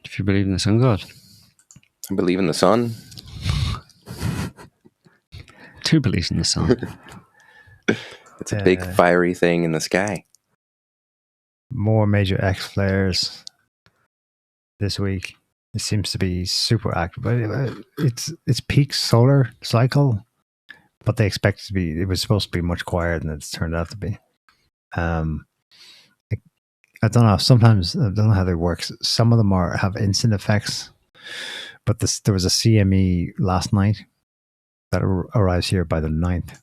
If you believe in the sun god. I believe in the sun. 2 believes in the sun. It's a big fiery thing in the sky. More major X flares this week. It seems to be super active. But it's peak solar cycle, but they expect it was supposed to be much quieter than it's turned out to be. I don't know. Sometimes I don't know how they work. Some of them have instant effects, but there was a CME last night that arrives here by the 9th.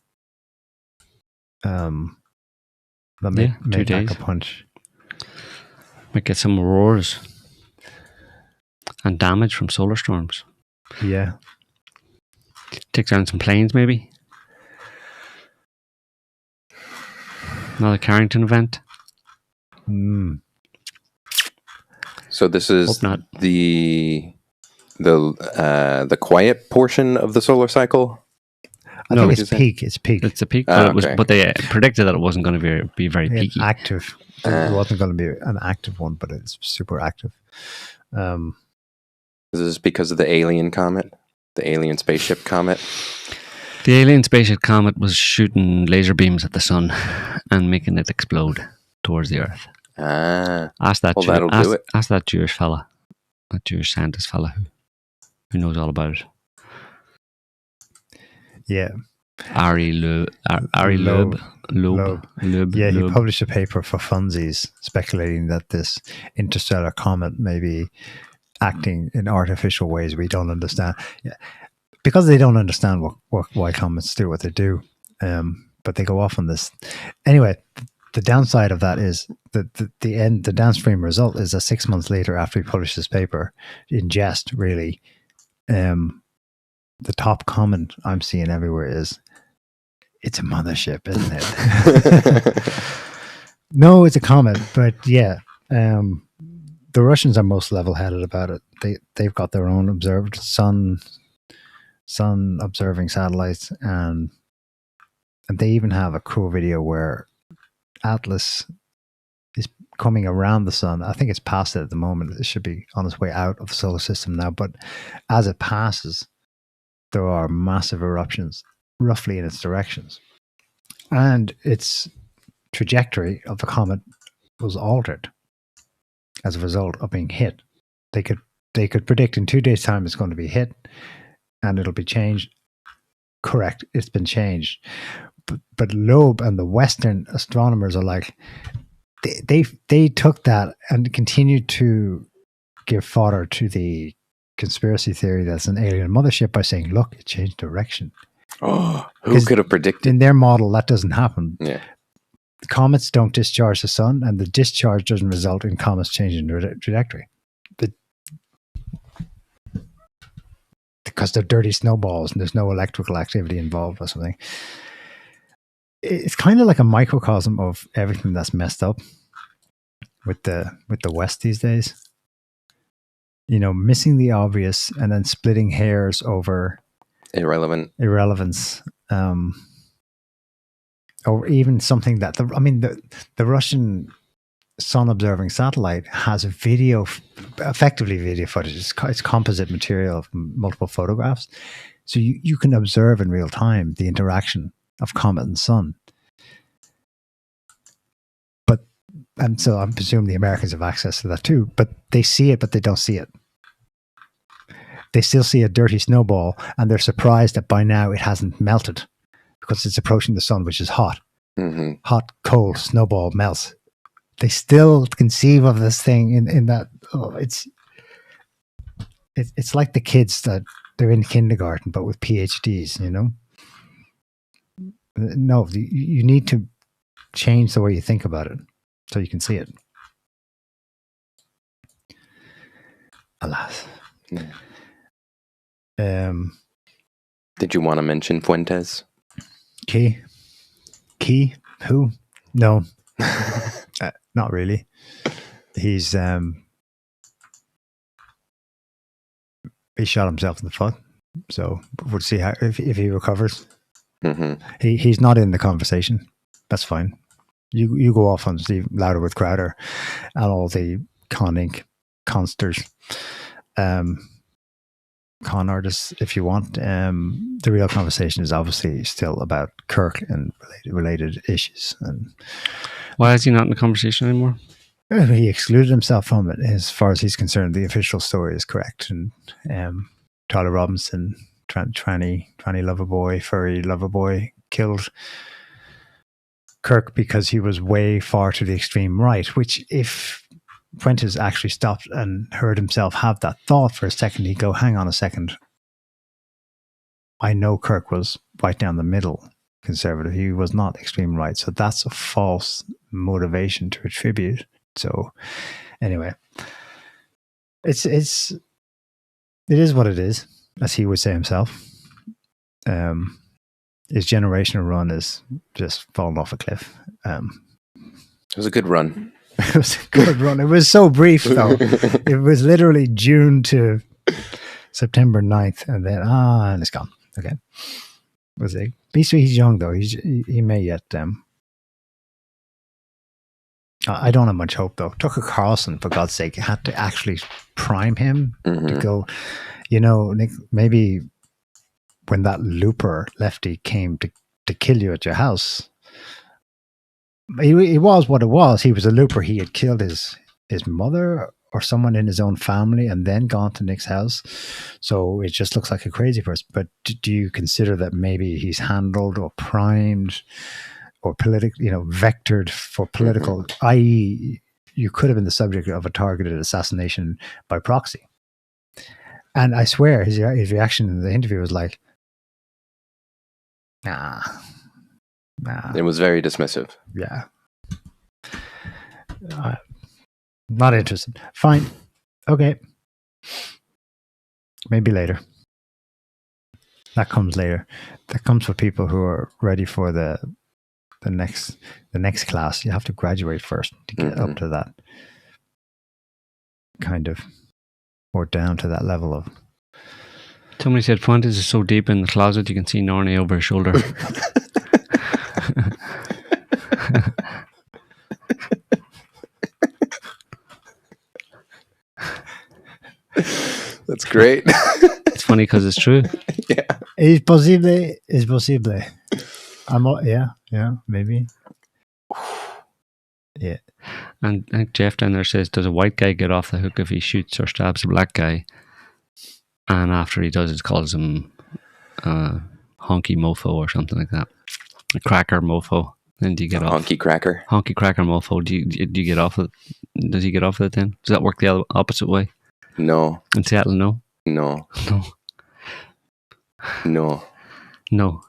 That may 2 days. pack a punch. Might get some auroras and damage from solar storms. Yeah. Take down some planes, maybe. Another Carrington event. So this is the quiet portion of the solar cycle? I think it's peak. It's peak. It's a peak, but they predicted that it wasn't going to be very peaky. Active. It wasn't going to be an active one, but it's super active. Is this because of the alien comet? The alien spaceship comet? The alien spaceship comet was shooting laser beams at the sun and making it explode towards the Earth. Ask that Jewish fella, that Jewish scientist fella who knows all about it. Yeah. Ari Loeb. Yeah, he published a paper for funsies speculating that this interstellar comet may be acting in artificial ways we don't understand. Yeah. Because they don't understand why comets do what they do. But they go off on this. Anyway, the downside of that is that the downstream result is that 6 months later, after he published this paper, in jest, really, the top comment I'm seeing everywhere is, it's a mothership, isn't it? No, it's a comet, but yeah, the Russians are most level-headed about it. They've got their own observed sun observing satellites, and they even have a cool video where Atlas is coming around the sun. I think it's past it at the moment. It should be on its way out of the solar system now, but as it passes, there are massive eruptions roughly in its directions, and its trajectory of the comet was altered as a result of being hit. They could predict in 2 days' time it's going to be hit and it'll be changed. Correct, it's been changed. But Loeb and the Western astronomers are like, they took that and continued to give fodder to the conspiracy theory that's an alien mothership by saying, look, it changed direction. Who could have predicted? In their model, that doesn't happen. Yeah. Comets don't discharge the sun, and the discharge doesn't result in comets changing their trajectory. Because they're dirty snowballs and there's no electrical activity involved or something. It's kind of like a microcosm of everything that's messed up with the West these days. You know, missing the obvious and then splitting hairs over irrelevance. Or even something that the Russian sun observing satellite has effectively video footage. It's composite material of multiple photographs. So you can observe in real time the interaction of comet and sun. And so I presume the Americans have access to that too, but they see it, but they don't see it. They still see a dirty snowball and they're surprised that by now it hasn't melted because it's approaching the sun, which is hot. Mm-hmm. Hot, cold, snowball melts. They still conceive of this thing in that. Oh, it's like the kids that they're in kindergarten, but with PhDs, you know? No, you need to change the way you think about it so you can see it. Alas. Yeah. Did you want to mention Fuentes? Key? Who? No. Not really. He's he shot himself in the foot, so we'll see how if he recovers. Mm-hmm. He's not in the conversation. That's fine. You go off on Steve Louder with Crowder and all the Con Inc. consters, con artists if you want. The real conversation is obviously still about Kirk and related issues. And why is he not in the conversation anymore? He excluded himself from it. As far as he's concerned, the official story is correct. And Tyler Robinson, tranny lover boy, furry lover boy, killed Kirk because he was way far to the extreme right, which if Fuentes actually stopped and heard himself have that thought for a second, he'd go, hang on a second. I know Kirk was right down the middle conservative. He was not extreme right. So that's a false motivation to attribute. So anyway, it is what it is, as he would say himself. His generational run is just falling off a cliff. It was a good run. It was a good run. It was so brief, though. It was literally June to September 9th, and then and it's gone. Okay, was it? He's young though. He may yet. I don't have much hope though. Tucker Carlson, for God's sake, had to actually prime him to go. You know, Nick, maybe when that looper lefty came to kill you at your house, he was what it was. He was a looper. He had killed his mother or someone in his own family and then gone to Nick's house. So it just looks like a crazy person. But do you consider that maybe he's handled or primed or vectored for political, i.e., you could have been the subject of a targeted assassination by proxy? And I swear his reaction in the interview was like, nah. It was very dismissive. Yeah. Not interested. Fine. Okay. Maybe later. That comes later. That comes for people who are ready for the next class. You have to graduate first to get up to that kind of, or down to that level of. Somebody said Fuentes is so deep in the closet you can see Narnia over his shoulder. That's great. It's funny because it's true. Yeah. Es posible. Yeah, maybe. Yeah. And I think Jeff down there says, does a white guy get off the hook if he shoots or stabs a black guy? And after he does it, calls him honky mofo or something like that. A cracker mofo. Then do you get off? Honky cracker. Honky cracker mofo. Do you get off it? Does he get off it then? Does that work the opposite way? No. In Seattle, no? No. No. No. No.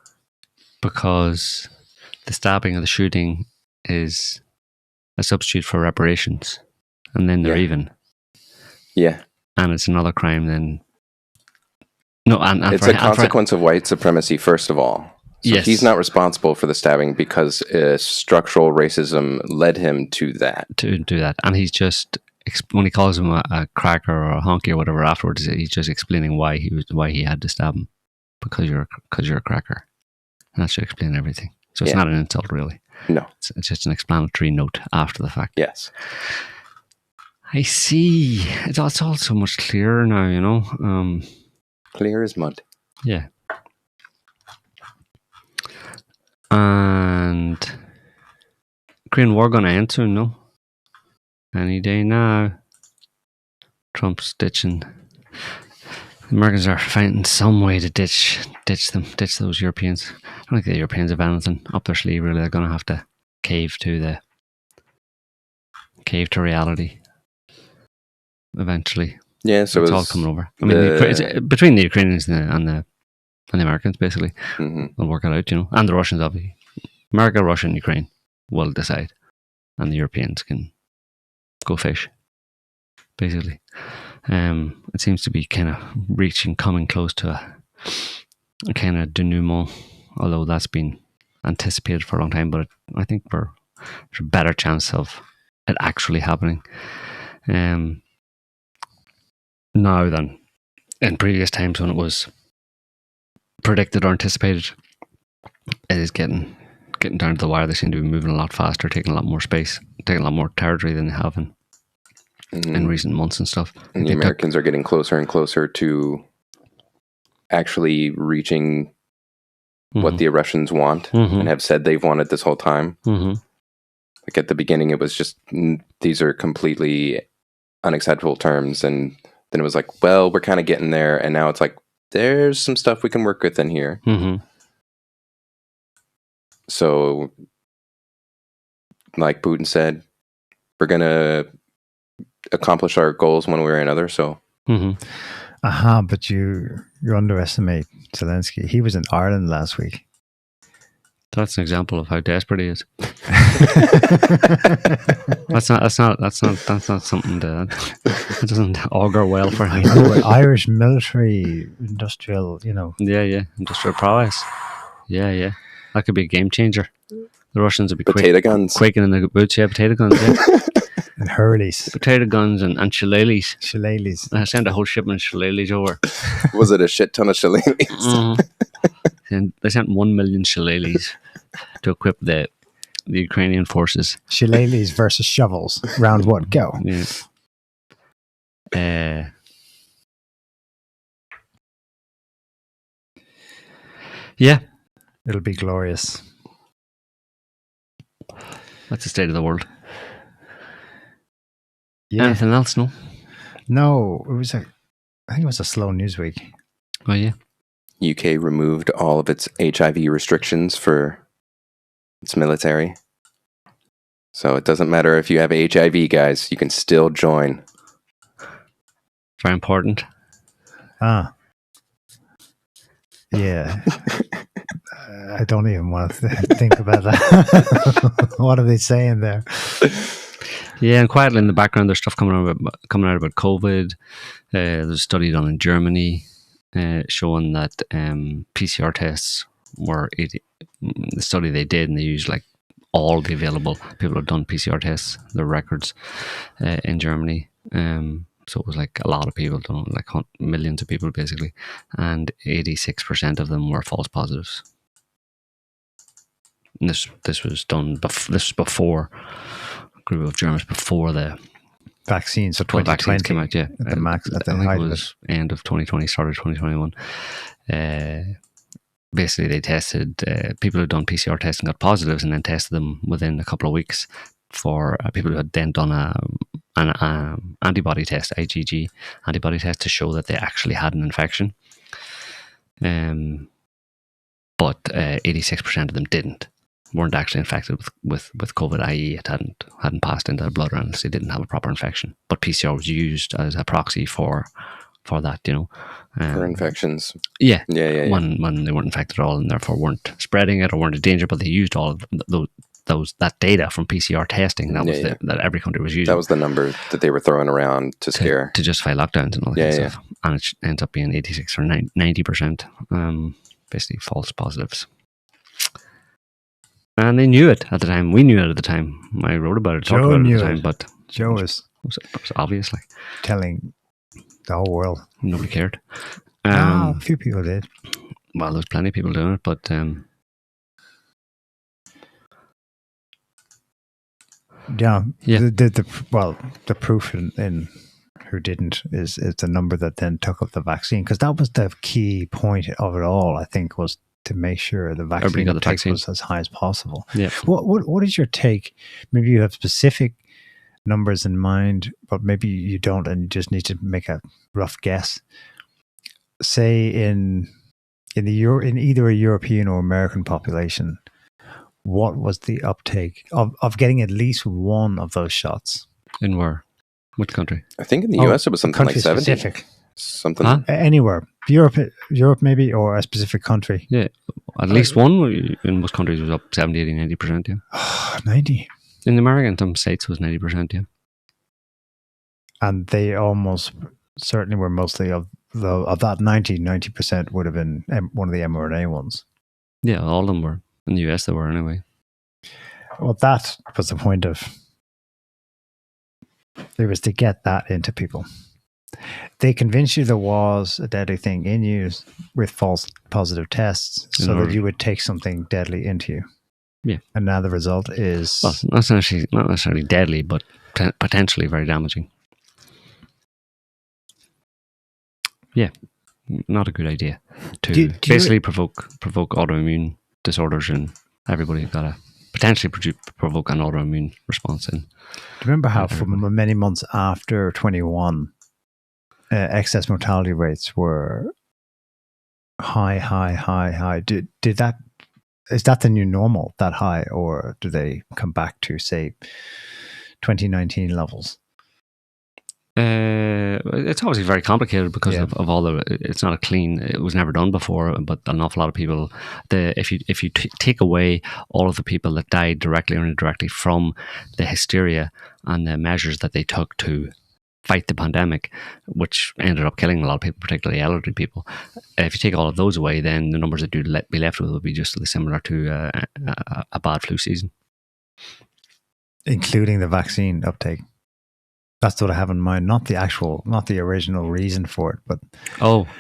because the stabbing or the shooting is a substitute for reparations, and then they're even. Yeah. And it's another crime then. No, and it's a consequence of white supremacy, first of all. So yes. He's not responsible for the stabbing because structural racism led him to that. To do that. And he's just, when he calls him a cracker or a honky or whatever afterwards, he's just explaining why he had to stab him. Because you're a cracker. And that should explain everything. So it's not an insult, really. No. It's just an explanatory note after the fact. Yes. I see. It's all so much clearer now, you know. Clear as mud. Yeah. And Korean War gonna end soon, no? Any day now. Trump's ditching. The Americans are finding some way to ditch those Europeans. I don't think the Europeans have anything up their sleeve, really. They're gonna have to cave to reality eventually. Yeah, so it's all coming over. I mean, between the Ukrainians and the Americans, basically, they'll work it out, you know, and the Russians, obviously. America, Russia, and Ukraine will decide, and the Europeans can go fish, basically. It seems to be kind of coming close to a kind of denouement, although that's been anticipated for a long time. But I think there's a better chance of it actually happening now than in previous times when it was predicted or anticipated. It is getting down to the wire. They seem to be moving a lot faster, taking a lot more space, taking a lot more territory than they have in recent months and stuff. And the Americans are getting closer and closer to actually reaching what the Russians want and have said they've wanted this whole time. Like at the beginning, it was just, these are completely unacceptable terms. And then it was like, well, we're kind of getting there. And now it's like, there's some stuff we can work with in here. So, like Putin said, we're going to accomplish our goals one way or another. So, but you underestimate Zelensky. He was in Ireland last week. That's an example of how desperate he is. That's not something that doesn't augur well for him. Irish military, industrial, you know. Yeah, industrial prowess. Yeah. That could be a game changer. The Russians would be quaking in the boots. Yeah, potato guns. Yeah. And Hurleys. Potato guns and shillelaghs. Shillelaghs. I sent a whole shipment of shillelaghs over. Was it a shit ton of shillelaghs? And they sent 1 million shillelaghs to equip the Ukrainian forces. Shillelaghs versus shovels. Round one, go. Yeah. It'll be glorious. That's the state of the world. Yeah. Anything else? No. No, I think it was a slow news week. Oh yeah. UK removed all of its HIV restrictions for its military. So it doesn't matter if you have HIV, guys, you can still join. Very important. Yeah. I don't even want to think about that. What are they saying there? Yeah, and quietly in the background, there's stuff coming out about COVID. There's a study done in Germany showing that PCR tests were the study they did, and they used like all the available people who've done PCR tests, their records in Germany. So it was like a lot of people, like millions of people basically, and 86% of them were false positives. And this was done. This was before a group of Germans before the vaccine. So 2020 came out. Yeah, at the max. At the I think height it was end of 2020, started 2021. Basically, they tested people who'd done PCR testing, got positives, and then tested them within a couple of weeks for people who had then done an antibody test, IgG antibody test, to show that they actually had an infection. But 86% of them weren't actually infected with COVID, i.e. it hadn't passed into their blood, or unless they didn't have a proper infection. But PCR was used as a proxy for for that, for infections. Yeah. When they weren't infected at all and therefore weren't spreading it or weren't in danger, but they used all of that data from PCR testing. That was that every country was using. That was the number that they were throwing around to scare, to justify lockdowns and all that kind of stuff. And it ends up being 86 or 90%, basically false positives. And they knew it at the time. We knew it at the time. I wrote about it, talked about it at the time, but Joe was obviously telling the whole world. Nobody cared. A few people did. Well, there's plenty of people doing it, but the proof in who didn't is the number that then took up the vaccine, because that was the key point of it all. I think was to make sure the vaccine was as high as possible. Yeah. What is your take? Maybe you have specific numbers in mind, but maybe you don't, and you just need to make a rough guess. Say in either a European or American population, what was the uptake of getting at least one of those shots? In where? Which country? I think in the US it was something like 70. Specific. Something anywhere. Europe maybe, or a specific country. Yeah. At least one in most countries was up 70, 80, 90%, yeah. 90. In the American, some states was 90%, yeah. And they almost certainly were mostly of that 90% would have been one of the mRNA ones. Yeah, all of them were. In the US they were anyway. Well, that was the point of it, was to get that into people. They convinced you there was a deadly thing in you with false positive tests so that you would take something deadly into you. Yeah. And now the result is... Well, not necessarily deadly, but potentially very damaging. Yeah. Not a good idea to basically provoke autoimmune disorders, and everybody's got to potentially provoke an autoimmune response. Do you remember how for many months after 21, excess mortality rates were high? Is that the new normal, that high, or do they come back to, say, 2019 levels? It's obviously very complicated because of all it's not a clean, it was never done before, but an awful lot of people, if you take away all of the people that died directly or indirectly from the hysteria and the measures that they took to fight the pandemic, which ended up killing a lot of people, particularly elderly people, if you take all of those away, then the numbers that you'd be left with will be just similar to a bad flu season. Including the vaccine uptake. That's what I have in mind, not the original reason for it, but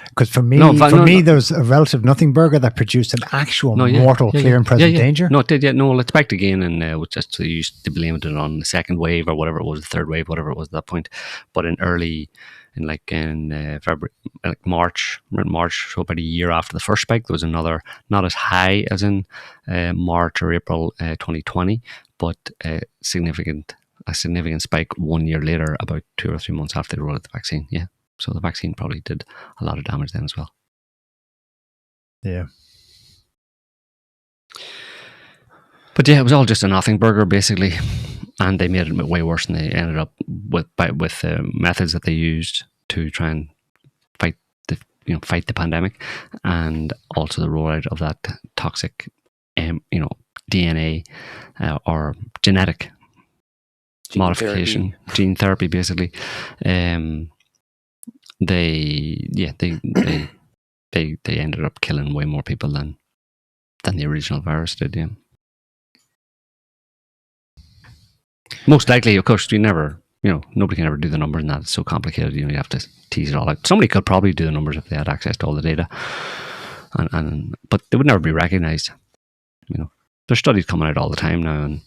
because for me, there's a relative nothing burger that produced an actual mortal, clear and present danger. No, it did. Yeah, no, let's back again, and just to use to blame it on the second wave or whatever it was, the third wave, whatever it was at that point. But in February, March, so about a year after the first spike, there was another, not as high as in March or April 2020, but a significant spike 1 year later, about 2 or 3 months after they rolled out the vaccine. Yeah. So the vaccine probably did a lot of damage then as well. Yeah. But yeah, it was all just a nothing burger basically. And they made it way worse, and they ended up with methods that they used to try and fight the pandemic, and also the rollout of that toxic DNA or genetic modification, gene therapy, basically. They ended up killing way more people than the original virus did. Yeah. Most likely, of course, nobody can ever do the numbers, and that's so complicated. You have to tease it all out. Somebody could probably do the numbers if they had access to all the data, but they would never be recognized. There's studies coming out all the time now, and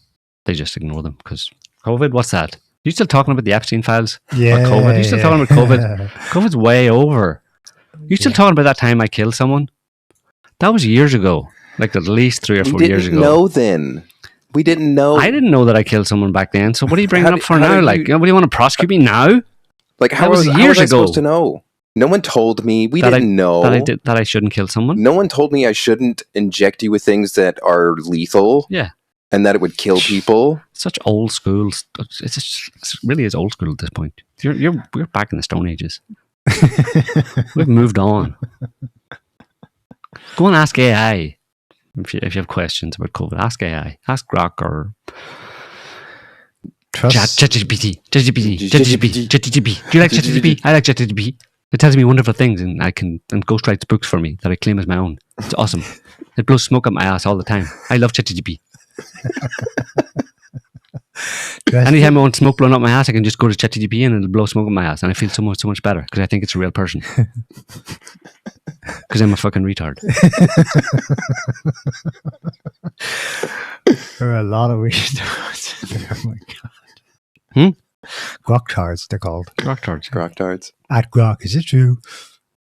they just ignore them because COVID. What's that? You still talking about the Epstein files? Yeah. Or COVID? You still talking about COVID? COVID's way over. You still talking about that time I killed someone? That was years ago, like at least 3 or 4 years ago. We didn't know then. We didn't know. I didn't know that I killed someone back then. So what are you bringing up for now? What do you want to prosecute me now? Like how was I supposed to know? No one told me. We didn't know that I shouldn't kill someone. No one told me I shouldn't inject you with things that are lethal. Yeah. And that it would kill people. Such old school. It really is old school at this point. We're back in the Stone Ages. We've moved on. Go and ask AI if you have questions about COVID. Ask AI. Ask Grok or ChatGPT. ChatGPT. Do you like ChatGPT? I like ChatGPT. It tells me wonderful things, and ghostwrites books for me that I claim as my own. It's awesome. It blows smoke up my ass all the time. I love ChatGPT. Anytime I want smoke blown up my ass, I can just go to ChatGPT and it'll blow smoke up my ass, and I feel so much better because I think it's a real person. Because I'm a fucking retard. There are a lot of retards. Oh my god. Groktards, they're called. Groktards. At Grok, is it true?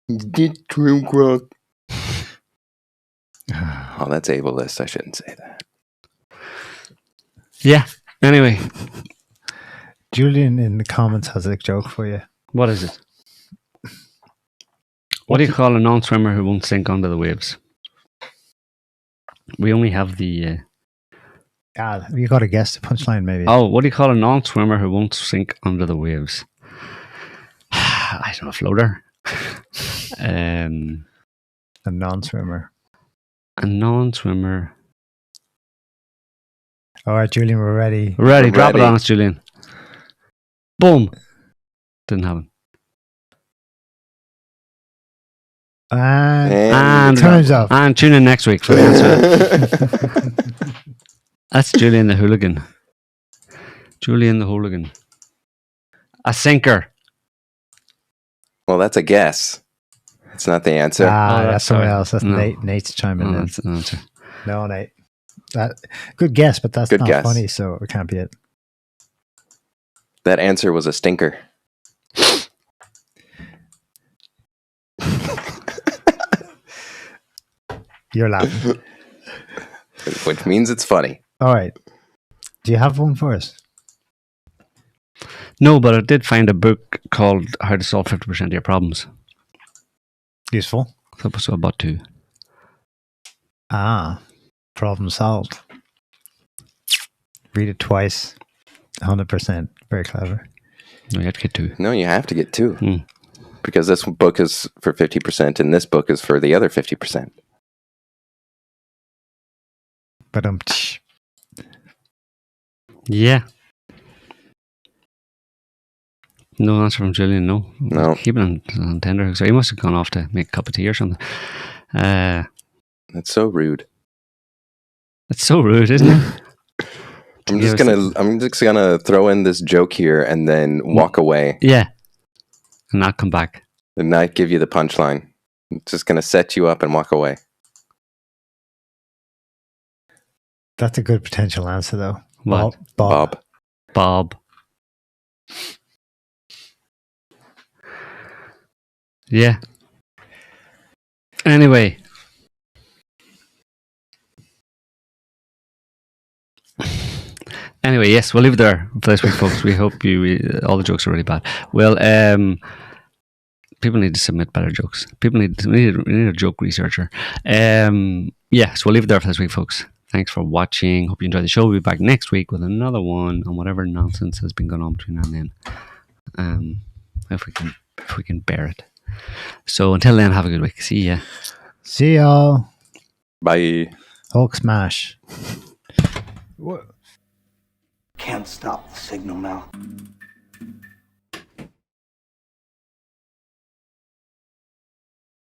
Is it true, Grok? Oh, that's ableist. I shouldn't say that. Yeah. Anyway. Julian in the comments has a joke for you. What is it? What do you call a non-swimmer who won't sink under the waves? We only have the... you got to guess the punchline, maybe. Oh, what do you call a non-swimmer who won't sink under the waves? I don't know, a floater. A non-swimmer. A non-swimmer. All right, Julian, we're ready. We're ready. Drop it on us, Julian. Boom. Didn't happen. And time's up. And tune in next week for the answer. That's Julian the Hooligan. Julian the Hooligan. A sinker. Well, that's a guess. It's not the answer. That's someone else. That's Nate. Nate's chiming in. That's an answer. No, Nate. Good guess, but that's not funny, so it can't be it. That answer was a stinker. You're laughing. Which means it's funny. All right. Do you have one for us? No, but I did find a book called How to Solve 50% of Your Problems. Useful. So I bought 2. Problem solved. Read it twice. 100%. Very clever. No, you have to get 2. No, you have to get 2. Because this book is for 50% and this book is for the other 50%. But yeah. No answer from Julian, no. No. Keep it on tender. So he must have gone off to make a cup of tea or something. That's so rude. It's so rude, isn't it? I'm just gonna throw in this joke here and then walk away. Yeah. And not come back. And not give you the punchline. I'm just gonna set you up and walk away. that's a good potential answer, though. What? Bob. Yeah. Anyway. Yes, we'll leave it there for this week, folks. We hope all the jokes are really bad. Well, people need to submit better jokes. We need a joke researcher. So we'll leave it there for this week, folks. Thanks for watching. Hope you enjoyed the show. We'll be back next week with another one on whatever nonsense has been going on between now and then. If we can bear it. So until then, have a good week. See ya. See y'all. Bye. Hulk smash. Can't stop the signal now.